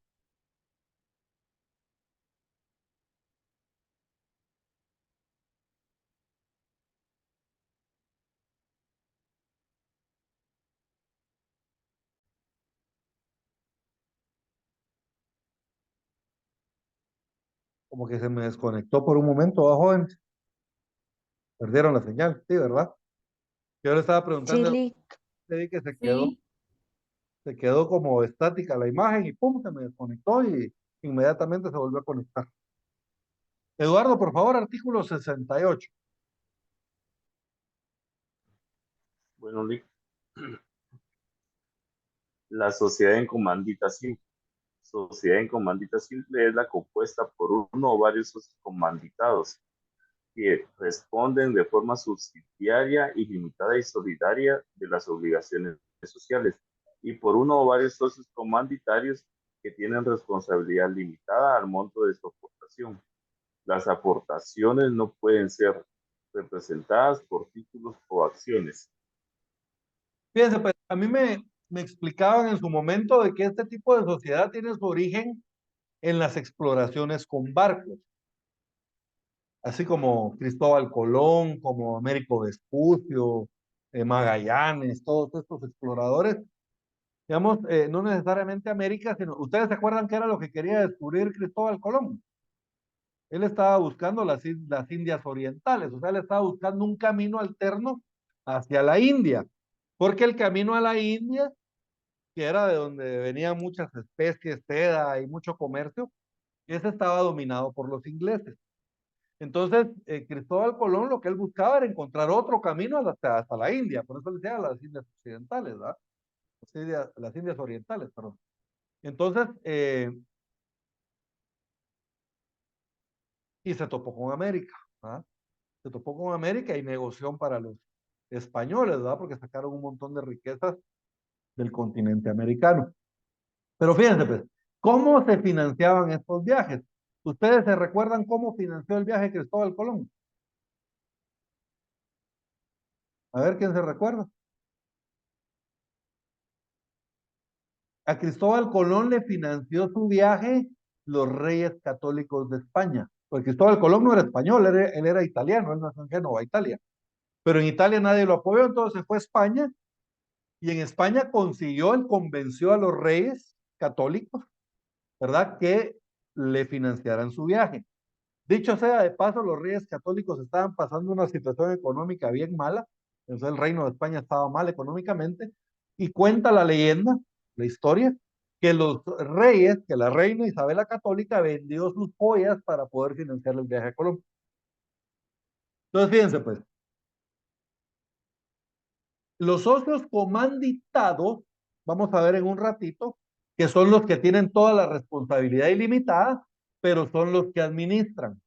Como que se me desconectó por un momento, jóvenes. Perdieron la señal, sí, ¿verdad? Yo le estaba preguntando, Sí, le vi que Sí. se quedó como estática la imagen y pum, se me desconectó y inmediatamente se volvió a conectar. Eduardo, por favor, artículo 68. Bueno, Lick, la sociedad en comandita simple. Sociedad en comandita simple es la compuesta por uno o varios socios comanditados que responden de forma subsidiaria, ilimitada y solidaria de las obligaciones sociales, y por uno o varios socios comanditarios que tienen responsabilidad limitada al monto de su aportación. Las aportaciones no pueden ser representadas por títulos o acciones. Fíjense, pues a mí me explicaban en su momento de que este tipo de sociedad tiene su origen en las exploraciones con barcos, así como Cristóbal Colón, como Américo Vespucio, Magallanes, todos estos exploradores, digamos, no necesariamente América, sino, ¿ustedes se acuerdan qué era lo que quería descubrir Cristóbal Colón? Él estaba buscando las Indias orientales, o sea, él estaba buscando un camino alterno hacia la India, porque el camino a la India, que era de donde venían muchas especies, seda y mucho comercio, ese estaba dominado por los ingleses. Entonces, Cristóbal Colón lo que él buscaba era encontrar otro camino hasta la India, por eso le decía las Indias occidentales, ¿verdad? Las Indias orientales, perdón. Entonces, y se topó con América, ¿verdad? Se topó con América y negoció para los españoles, ¿verdad? Porque sacaron un montón de riquezas del continente americano. Pero fíjense, pues, ¿cómo se financiaban estos viajes? ¿Ustedes se recuerdan cómo financió el viaje Cristóbal Colón? A ver quién se recuerda. A Cristóbal Colón le financió su viaje los Reyes Católicos de España. Porque Cristóbal Colón no era español, él era italiano, él nació en Génova, Italia. Pero en Italia nadie lo apoyó, entonces fue a España y en España consiguió, él convenció a los reyes católicos, ¿verdad?, que le financiaran su viaje. Dicho sea de paso, los reyes católicos estaban pasando una situación económica bien mala, entonces el reino de España estaba mal económicamente, y cuenta la leyenda, la historia, que los reyes, que la reina Isabel la Católica vendió sus joyas para poder financiar el viaje a Colombia. Entonces, fíjense pues, los socios comanditados, vamos a ver en un ratito, que son los que tienen toda la responsabilidad ilimitada, pero son los que administran.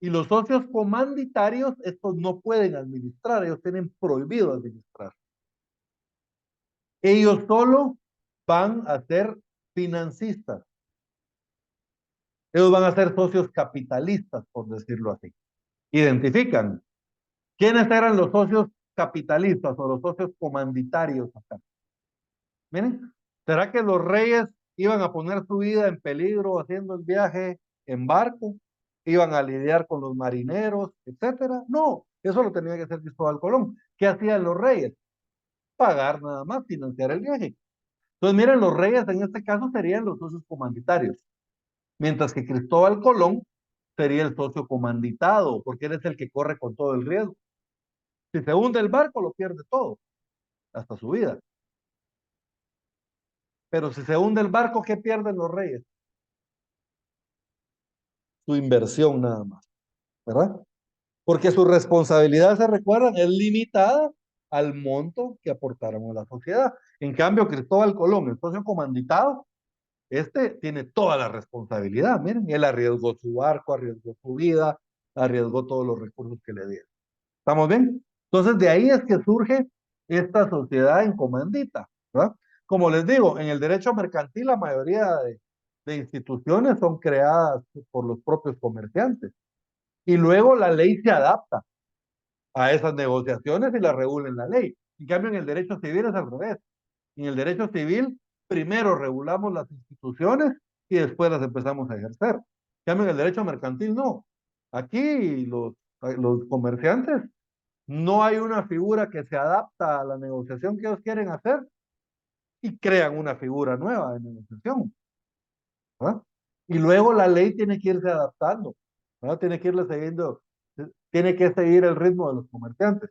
Y los socios comanditarios, estos no pueden administrar, ellos tienen prohibido administrar. Ellos solo van a ser financistas. Ellos van a ser socios capitalistas, por decirlo así. Identifican quiénes eran los socios capitalistas o los socios comanditarios acá. Miren, ¿será que los reyes iban a poner su vida en peligro haciendo el viaje en barco? ¿Iban a lidiar con los marineros, etcétera? No, eso lo tenía que hacer Cristóbal Colón. ¿Qué hacían los reyes? Pagar nada más, financiar el viaje. Entonces, miren, los reyes en este caso serían los socios comanditarios, mientras que Cristóbal Colón sería el socio comanditado, porque él es el que corre con todo el riesgo. Si se hunde el barco, lo pierde todo, hasta su vida. Pero si se hunde el barco, ¿qué pierden los reyes? Su inversión nada más, ¿verdad? Porque su responsabilidad, se recuerdan, es limitada al monto que aportaron a la sociedad. En cambio, Cristóbal Colón, el socio comanditado, este tiene toda la responsabilidad. Miren, él arriesgó su barco, arriesgó su vida, arriesgó todos los recursos que le dieron. ¿Estamos bien? Entonces, de ahí es que surge esta sociedad en comandita, ¿verdad? Como les digo, en el derecho mercantil la mayoría de instituciones son creadas por los propios comerciantes. Y luego la ley se adapta a esas negociaciones y la regula en la ley. En cambio, en el derecho civil es al revés. En el derecho civil, primero regulamos las instituciones y después las empezamos a ejercer. En cambio, en el derecho mercantil no. Aquí los comerciantes, no hay una figura que se adapta a la negociación que ellos quieren hacer y crean una figura nueva de negociación, ¿verdad? Y luego la ley tiene que irse adaptando, ¿verdad? Tiene que seguir el ritmo de los comerciantes.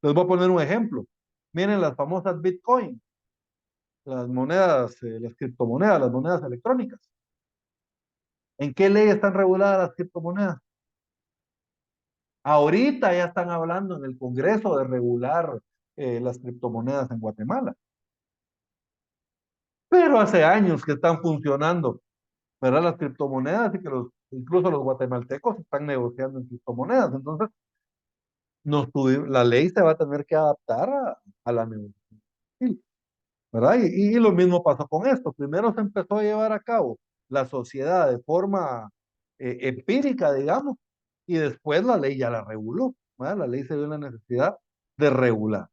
Les voy a poner un ejemplo. Miren las famosas Bitcoin, las monedas, las criptomonedas, las monedas electrónicas. ¿En qué ley están reguladas las criptomonedas? Ahorita ya están hablando en el Congreso de regular las criptomonedas en Guatemala. Pero hace años que están funcionando, ¿verdad? Las criptomonedas y que incluso los guatemaltecos están negociando en criptomonedas. Entonces, la ley se va a tener que adaptar a la negociación, ¿verdad? Y lo mismo pasó con esto. Primero se empezó a llevar a cabo la sociedad de forma empírica, digamos, y después la ley ya la reguló, ¿verdad? La ley se vio en la necesidad de regular.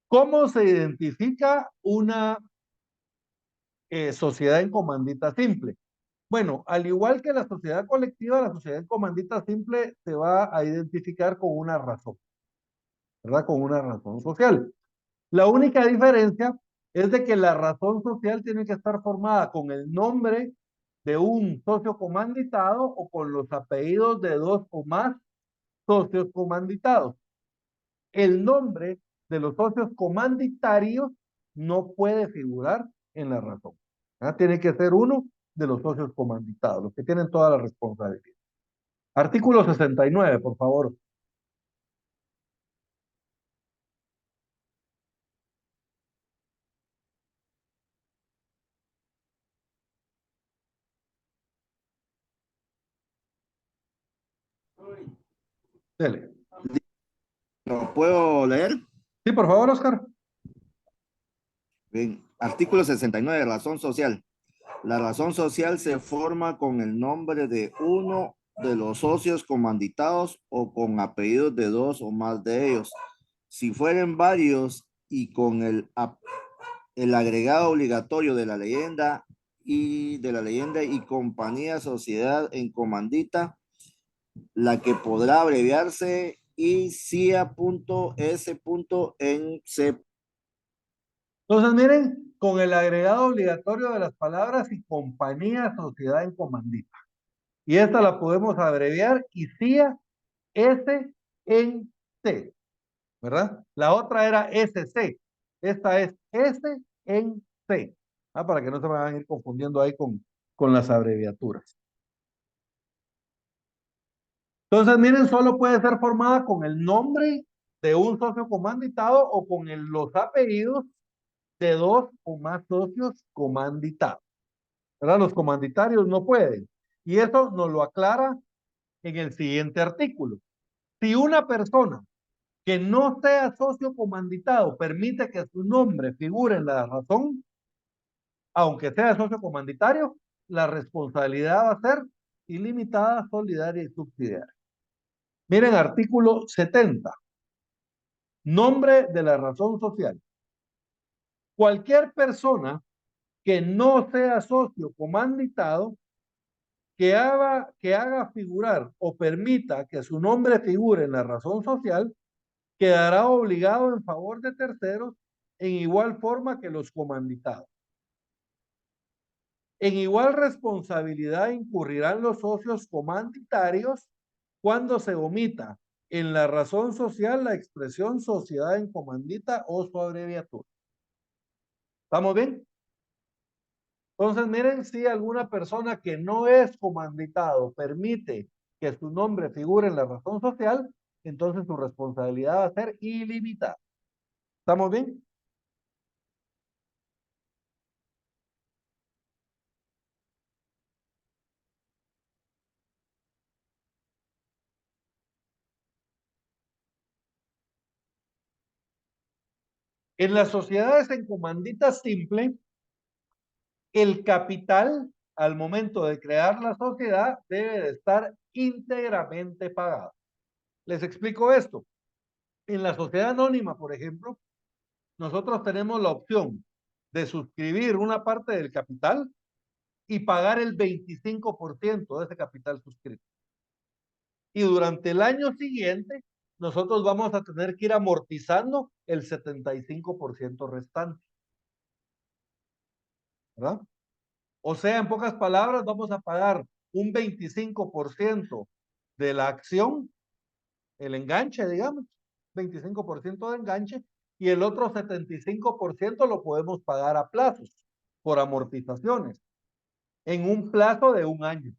¿Cómo se identifica una sociedad en comandita simple? Bueno, al igual que la sociedad colectiva, la sociedad en comandita simple se va a identificar con una razón, ¿verdad? Con una razón social. La única diferencia es de que la razón social tiene que estar formada con el nombre de un socio comanditado o con los apellidos de dos o más socios comanditados. El nombre de los socios comanditarios no puede figurar en la razón. ¿Ah? Tiene que ser uno de los socios comanditados, los que tienen toda la responsabilidad. Artículo 69, por favor. Dele. ¿Lo puedo leer? Sí, por favor, Oscar. Bien. Artículo 69, razón social. La razón social se forma con el nombre de uno de los socios comanditados o con apellidos de dos o más de ellos. Si fueren varios y con el agregado obligatorio de la leyenda y compañía, sociedad en comandita, la que podrá abreviarse ICIA.S.en.C. Entonces, miren, con el agregado obligatorio de las palabras y compañía, sociedad en comandita. Y esta la podemos abreviar ICIA S en C, ¿verdad? La otra era SC. Esta es S en C. Para que no se vayan a ir confundiendo ahí con las abreviaturas. Entonces, miren, solo puede ser formada con el nombre de un socio comanditado o con los apellidos de dos o más socios comanditados. ¿Verdad? Los comanditarios no pueden. Y eso nos lo aclara en el siguiente artículo. Si una persona que no sea socio comanditado permite que su nombre figure en la razón, aunque sea socio comanditario, la responsabilidad va a ser ilimitada, solidaria y subsidiaria. Miren, artículo 70. Nombre de la razón social. Cualquier persona que no sea socio comanditado que haga figurar o permita que su nombre figure en la razón social quedará obligado en favor de terceros en igual forma que los comanditados. En igual responsabilidad incurrirán los socios comanditarios cuando se omita en la razón social la expresión sociedad en comandita o su abreviatura. ¿Estamos bien? Entonces, miren, si alguna persona que no es comanditado permite que su nombre figure en la razón social, entonces su responsabilidad va a ser ilimitada. ¿Estamos bien? En las sociedades en comandita simple, el capital al momento de crear la sociedad debe de estar íntegramente pagado. Les explico esto. En la sociedad anónima, por ejemplo, nosotros tenemos la opción de suscribir una parte del capital y pagar el 25% de ese capital suscrito. Y durante el año siguiente, nosotros vamos a tener que ir amortizando el 75% restante. ¿Verdad? O sea, en pocas palabras, vamos a pagar un 25% de la acción, el enganche, digamos, 25% de enganche, y el otro 75% lo podemos pagar a plazos, por amortizaciones, en un plazo de un año.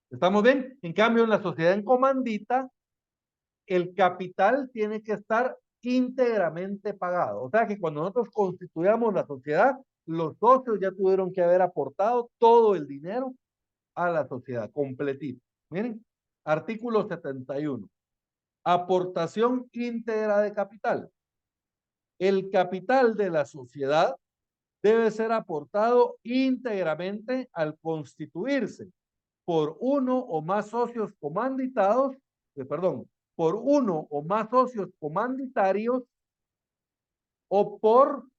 ¿Estamos bien? En cambio, en la sociedad en comandita, el capital tiene que estar íntegramente pagado. O sea que cuando nosotros constituyamos la sociedad, los socios ya tuvieron que haber aportado todo el dinero a la sociedad, completito. Miren, artículo 71. Aportación íntegra de capital. El capital de la sociedad debe ser aportado íntegramente al constituirse por uno o más socios comanditados, por uno o más socios comanditarios o por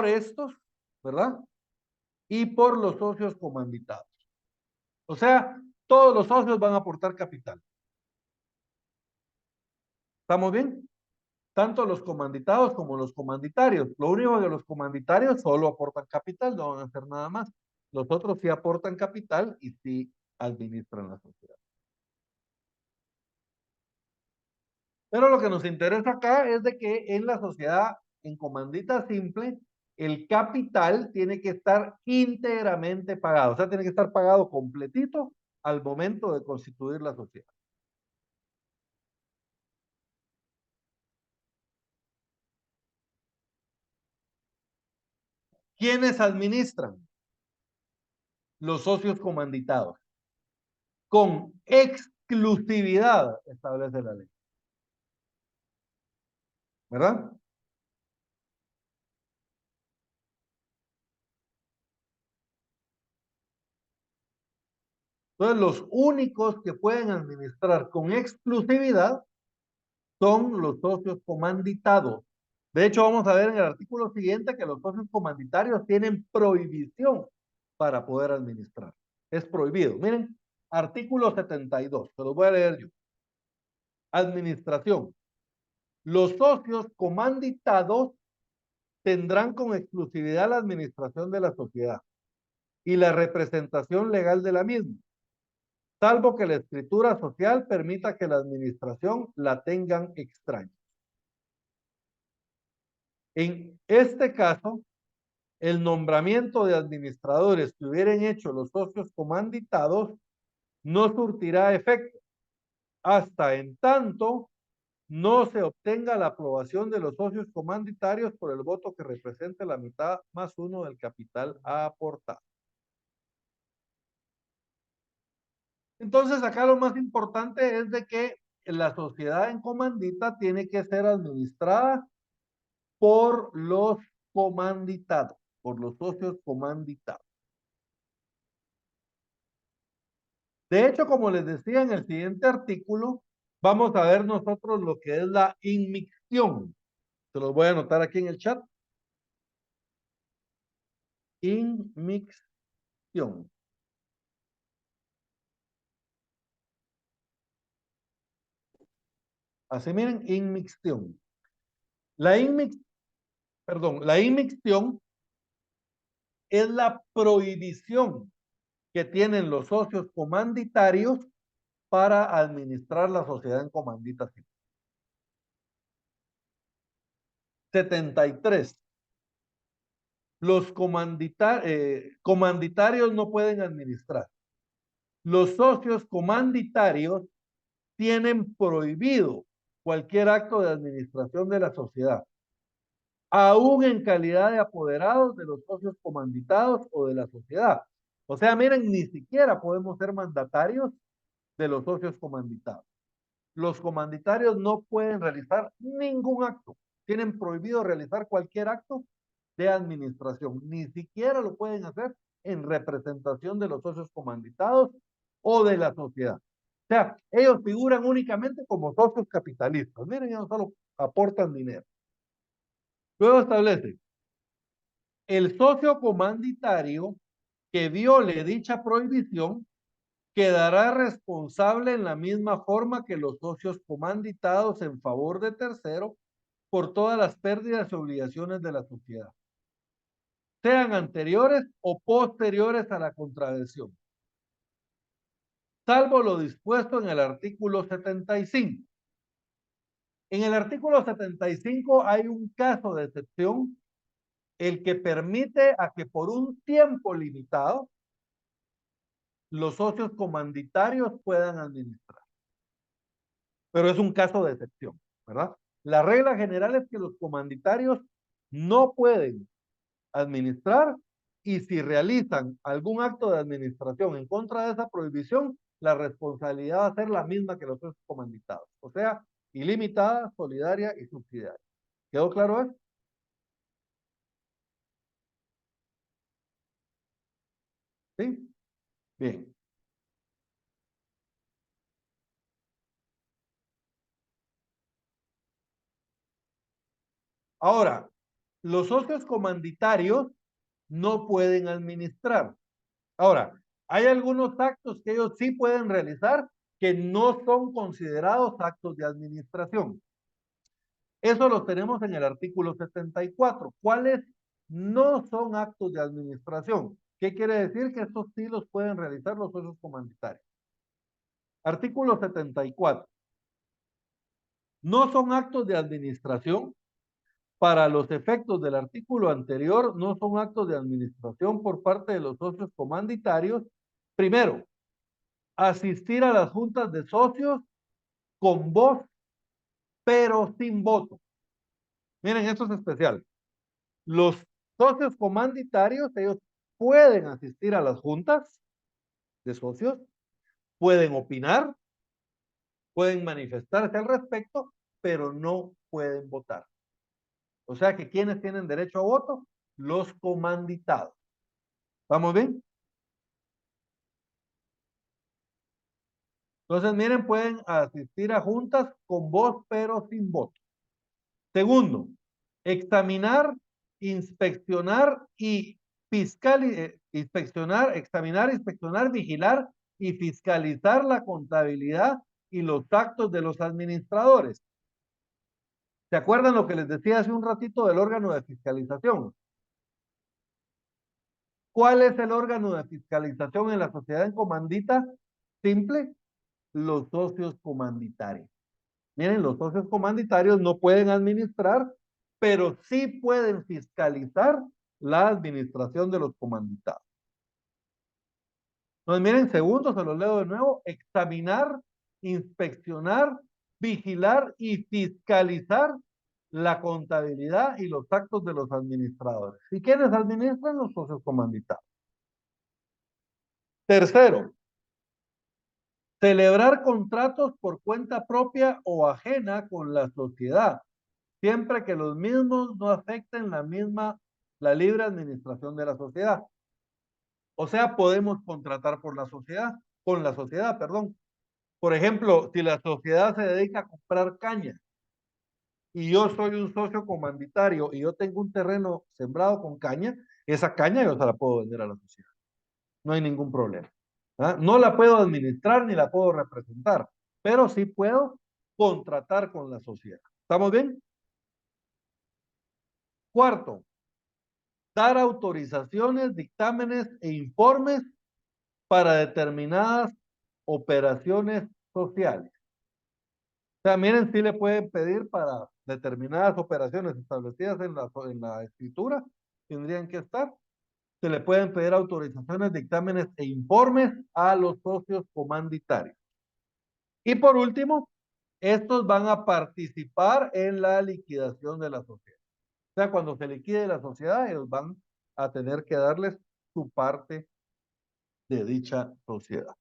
estos, ¿verdad? Y por los socios comanditados. O sea, todos los socios van a aportar capital. ¿Estamos bien? Tanto los comanditados como los comanditarios. Lo único que los comanditarios solo aportan capital, no van a hacer nada más. Los otros sí aportan capital y sí administran la sociedad. Pero lo que nos interesa acá es de que en la sociedad en comandita simple, el capital tiene que estar íntegramente pagado. O sea, tiene que estar pagado completito al momento de constituir la sociedad. ¿Quiénes administran? Los socios comanditados. Con exclusividad establece la ley. ¿Verdad? Entonces, los únicos que pueden administrar con exclusividad son los socios comanditados. De hecho, vamos a ver en el artículo siguiente que los socios comanditarios tienen prohibición para poder administrar. Es prohibido. Miren, artículo 72, se los voy a leer yo. Administración. Los socios comanditados tendrán con exclusividad la administración de la sociedad y la representación legal de la misma, salvo que la escritura social permita que la administración la tengan extraños. En este caso, el nombramiento de administradores que hubieran hecho los socios comanditados no surtirá efecto hasta en tanto no se obtenga la aprobación de los socios comanditarios por el voto que represente la mitad más uno del capital aportado. Entonces, acá lo más importante es de que la sociedad en comandita tiene que ser administrada por los comanditados, por los socios comanditados. De hecho, como les decía en el siguiente artículo, vamos a ver nosotros lo que es la inmixción. Se los voy a anotar aquí en el chat. Inmixción. Así miren, inmixción. La inmixción es la prohibición que tienen los socios comanditarios para administrar la sociedad en comandita. 73. Los comanditarios no pueden administrar. Los socios comanditarios tienen prohibido cualquier acto de administración de la sociedad, aún en calidad de apoderados de los socios comanditados o de la sociedad. O sea, miren, ni siquiera podemos ser mandatarios de los socios comanditados. Los comanditarios no pueden realizar ningún acto. Tienen prohibido realizar cualquier acto de administración. Ni siquiera lo pueden hacer en representación de los socios comanditados o de la sociedad. O sea, ellos figuran únicamente como socios capitalistas. Miren, ellos solo aportan dinero. Luego establece, el socio comanditario que viole dicha prohibición quedará responsable en la misma forma que los socios comanditados en favor de tercero por todas las pérdidas y obligaciones de la sociedad, sean anteriores o posteriores a la contravención, salvo lo dispuesto en el artículo 75. En el artículo 75 hay un caso de excepción, el que permite a que por un tiempo limitado los socios comanditarios puedan administrar. Pero es un caso de excepción, ¿verdad? La regla general es que los comanditarios no pueden administrar y si realizan algún acto de administración en contra de esa prohibición, la responsabilidad va a ser la misma que los socios comanditados. O sea, ilimitada, solidaria y subsidiaria. ¿Quedó claro eso? ¿Sí? Bien. Ahora, los socios comanditarios no pueden administrar. Ahora, hay algunos actos que ellos sí pueden realizar que no son considerados actos de administración. Eso lo tenemos en el artículo 74. ¿Cuáles no son actos de administración? ¿Qué quiere decir? Que estos sí los pueden realizar los socios comanditarios. Artículo 74. No son actos de administración. Para los efectos del artículo anterior, no son actos de administración por parte de los socios comanditarios. Primero, asistir a las juntas de socios con voz, pero sin voto. Miren, esto es especial. Los socios comanditarios, ellos pueden asistir a las juntas de socios, pueden opinar, pueden manifestarse al respecto, pero no pueden votar. O sea que ¿quiénes tienen derecho a voto? Los comanditados. ¿Vamos bien? Entonces, miren, pueden asistir a juntas con voz, pero sin voto. Segundo, examinar, inspeccionar y inspeccionar, vigilar y fiscalizar la contabilidad y los actos de los administradores. ¿Se acuerdan lo que les decía hace un ratito del órgano de fiscalización? ¿Cuál es el órgano de fiscalización en la sociedad en comandita? Simple, los socios comanditarios. Miren, los socios comanditarios no pueden administrar, pero sí pueden fiscalizar la administración de los comanditados. Entonces, miren, segundo, se los leo de nuevo: examinar, inspeccionar, vigilar y fiscalizar la contabilidad y los actos de los administradores. ¿Y quiénes administran? Los socios comanditados. Tercero, celebrar contratos por cuenta propia o ajena con la sociedad, siempre que los mismos no afecten la libre administración de la sociedad. O sea, podemos contratar con la sociedad, perdón. Por ejemplo, si la sociedad se dedica a comprar caña y yo soy un socio comanditario y yo tengo un terreno sembrado con caña, esa caña yo se la puedo vender a la sociedad. No hay ningún problema. ¿Ah? No la puedo administrar ni la puedo representar, pero sí puedo contratar con la sociedad. ¿Estamos bien? Cuarto, dar autorizaciones, dictámenes e informes para determinadas operaciones sociales. O sea, miren, sí le pueden pedir para determinadas operaciones establecidas en la escritura, tendrían que estar. Se le pueden pedir autorizaciones, dictámenes e informes a los socios comanditarios. Y por último, estos van a participar en la liquidación de la sociedad. O sea, cuando se liquide la sociedad, ellos van a tener que darles su parte de dicha sociedad.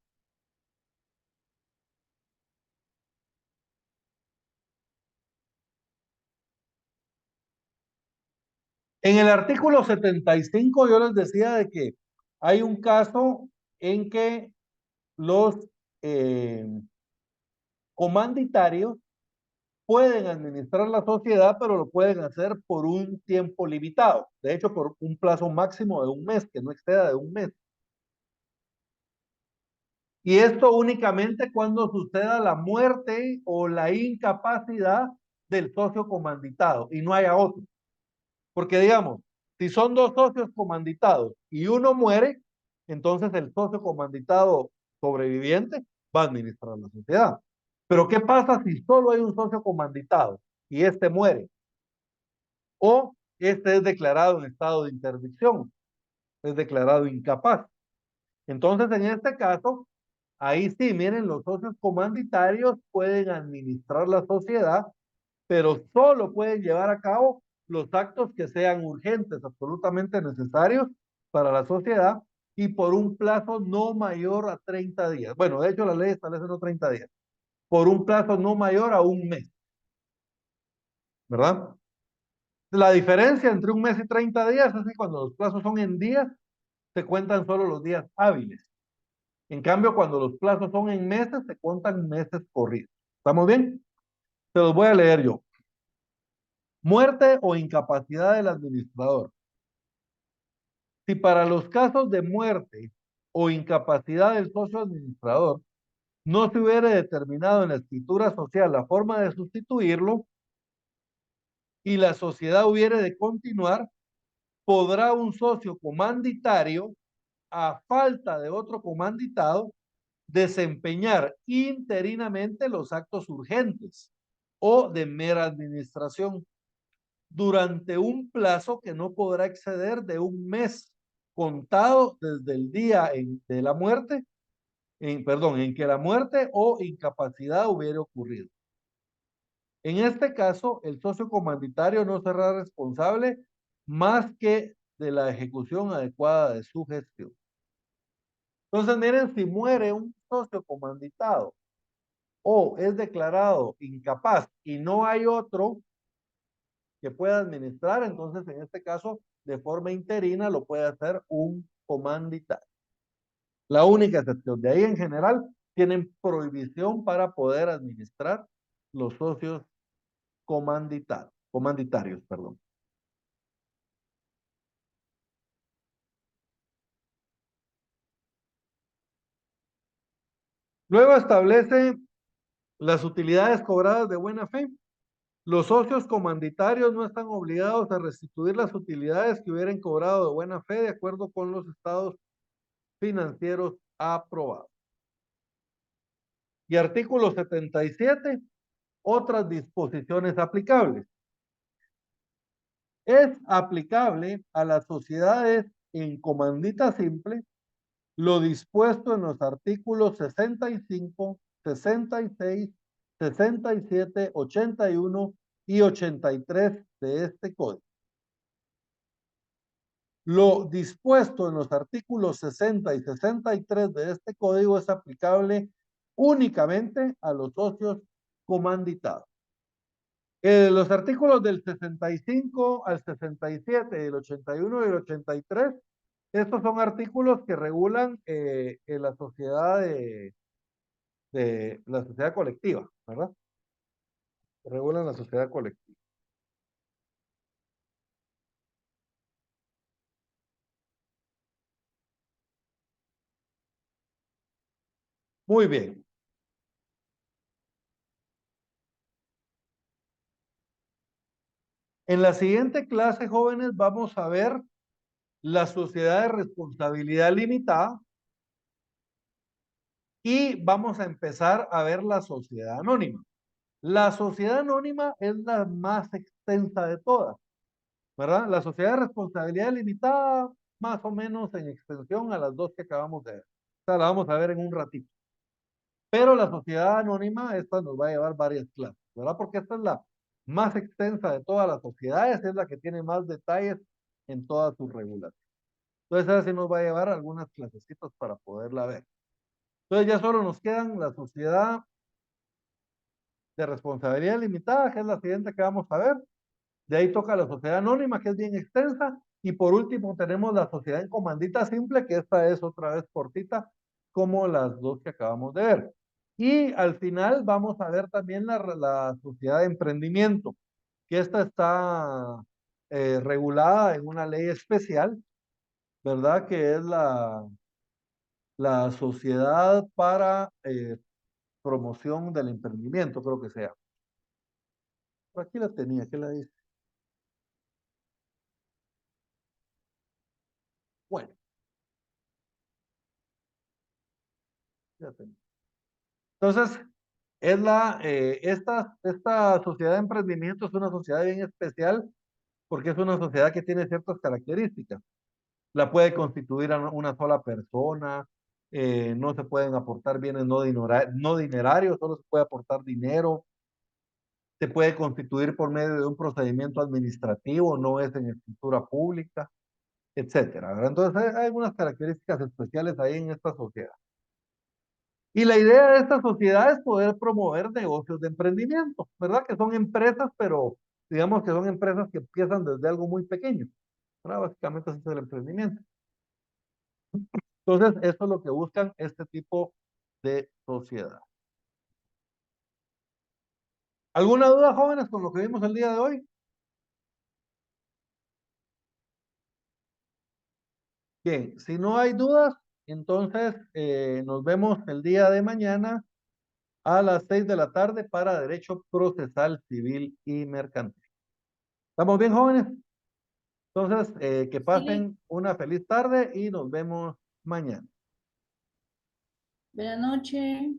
En el artículo 75 yo les decía de que hay un caso en que los comanditarios pueden administrar la sociedad, pero lo pueden hacer por un tiempo limitado. De hecho, por un plazo máximo de un mes, que no exceda de un mes. Y esto únicamente cuando suceda la muerte o la incapacidad del socio comanditado y no haya otro. Porque digamos, si son dos socios comanditados y uno muere, entonces el socio comanditado sobreviviente va a administrar la sociedad. Pero ¿qué pasa si solo hay un socio comanditado y este muere? O este es declarado en estado de interdicción, es declarado incapaz. Entonces, en este caso, ahí sí, miren, los socios comanditarios pueden administrar la sociedad, pero solo pueden llevar a cabo los actos que sean urgentes, absolutamente necesarios para la sociedad y por un plazo no mayor a 30 días. Bueno, de hecho la ley establece no 30 días, por un plazo no mayor a un mes. ¿Verdad? La diferencia entre un mes y 30 días es que cuando los plazos son en días, se cuentan solo los días hábiles. En cambio, cuando los plazos son en meses, se cuentan meses corridos. ¿Estamos bien? Se los voy a leer yo. Muerte o incapacidad del administrador. Si para los casos de muerte o incapacidad del socio administrador no se hubiera determinado en la escritura social la forma de sustituirlo y la sociedad hubiera de continuar, podrá un socio comanditario, a falta de otro comanditado, desempeñar interinamente los actos urgentes o de mera administración durante un plazo que no podrá exceder de un mes contado desde el día de la muerte, en que la muerte o incapacidad hubiera ocurrido. En este caso, el socio comanditario no será responsable más que de la ejecución adecuada de su gestión. Entonces, miren, si muere un socio comanditado o es declarado incapaz y no hay otro que pueda administrar, entonces en este caso, de forma interina, lo puede hacer un comanditario. La única excepción. De ahí en general, tienen prohibición para poder administrar los socios comanditarios, perdón. Luego establece las utilidades cobradas de buena fe. Los socios comanditarios no están obligados a restituir las utilidades que hubieran cobrado de buena fe de acuerdo con los estados financieros aprobados. Y artículo 77, otras disposiciones aplicables. Es aplicable a las sociedades en comandita simple lo dispuesto en los artículos 65, 66, 67, 81 y 83 de este código. Lo dispuesto en los artículos 60 y 63 de este código es aplicable únicamente a los socios comanditados. Los artículos del 65 al 67, del 81 y el 83, estos son artículos que regulan en la sociedad de la sociedad colectiva, ¿verdad? Regulan la sociedad colectiva. Muy bien. En la siguiente clase, jóvenes, vamos a ver la sociedad de responsabilidad limitada y vamos a empezar a ver la sociedad anónima. La sociedad anónima es la más extensa de todas, ¿verdad? La sociedad de responsabilidad limitada, más o menos en extensión a las dos que acabamos de ver. O sea, la vamos a ver en un ratito. Pero la sociedad anónima, esta nos va a llevar varias clases, ¿verdad? Porque esta es la más extensa de todas las sociedades, es la que tiene más detalles en todas sus regulaciones. Entonces, esa sí nos va a llevar algunas clasecitas para poderla ver. Entonces, ya solo nos quedan la sociedad de responsabilidad limitada, que es la siguiente que vamos a ver. De ahí toca la sociedad anónima, que es bien extensa. Y por último tenemos la sociedad en comandita simple, que esta es otra vez cortita, como las dos que acabamos de ver. Y al final vamos a ver también la sociedad de emprendimiento, que esta está regulada en una ley especial, ¿verdad? Que es la sociedad para promoción del emprendimiento, creo que sea. Por aquí la tenía, ¿qué la dice? Bueno, ya tenía. Entonces, esta sociedad de emprendimiento es una sociedad bien especial porque es una sociedad que tiene ciertas características. La puede constituir a una sola persona, no se pueden aportar bienes no dinerarios, solo se puede aportar dinero, se puede constituir por medio de un procedimiento administrativo, no es en escritura pública, etcétera, ¿verdad? Entonces hay algunas características especiales ahí en esta sociedad. Y la idea de esta sociedad es poder promover negocios de emprendimiento, ¿verdad? Que son empresas, pero digamos que son empresas que empiezan desde algo muy pequeño, ¿verdad? Básicamente ese es el emprendimiento. Entonces, eso es lo que buscan este tipo de sociedad. ¿Alguna duda, jóvenes, con lo que vimos el día de hoy? Bien, si no hay dudas, entonces nos vemos el día de mañana a las 6 de la tarde para Derecho Procesal Civil y Mercantil. ¿Estamos bien, jóvenes? Entonces, que pasen una feliz tarde y nos vemos mañana. Buenas noches.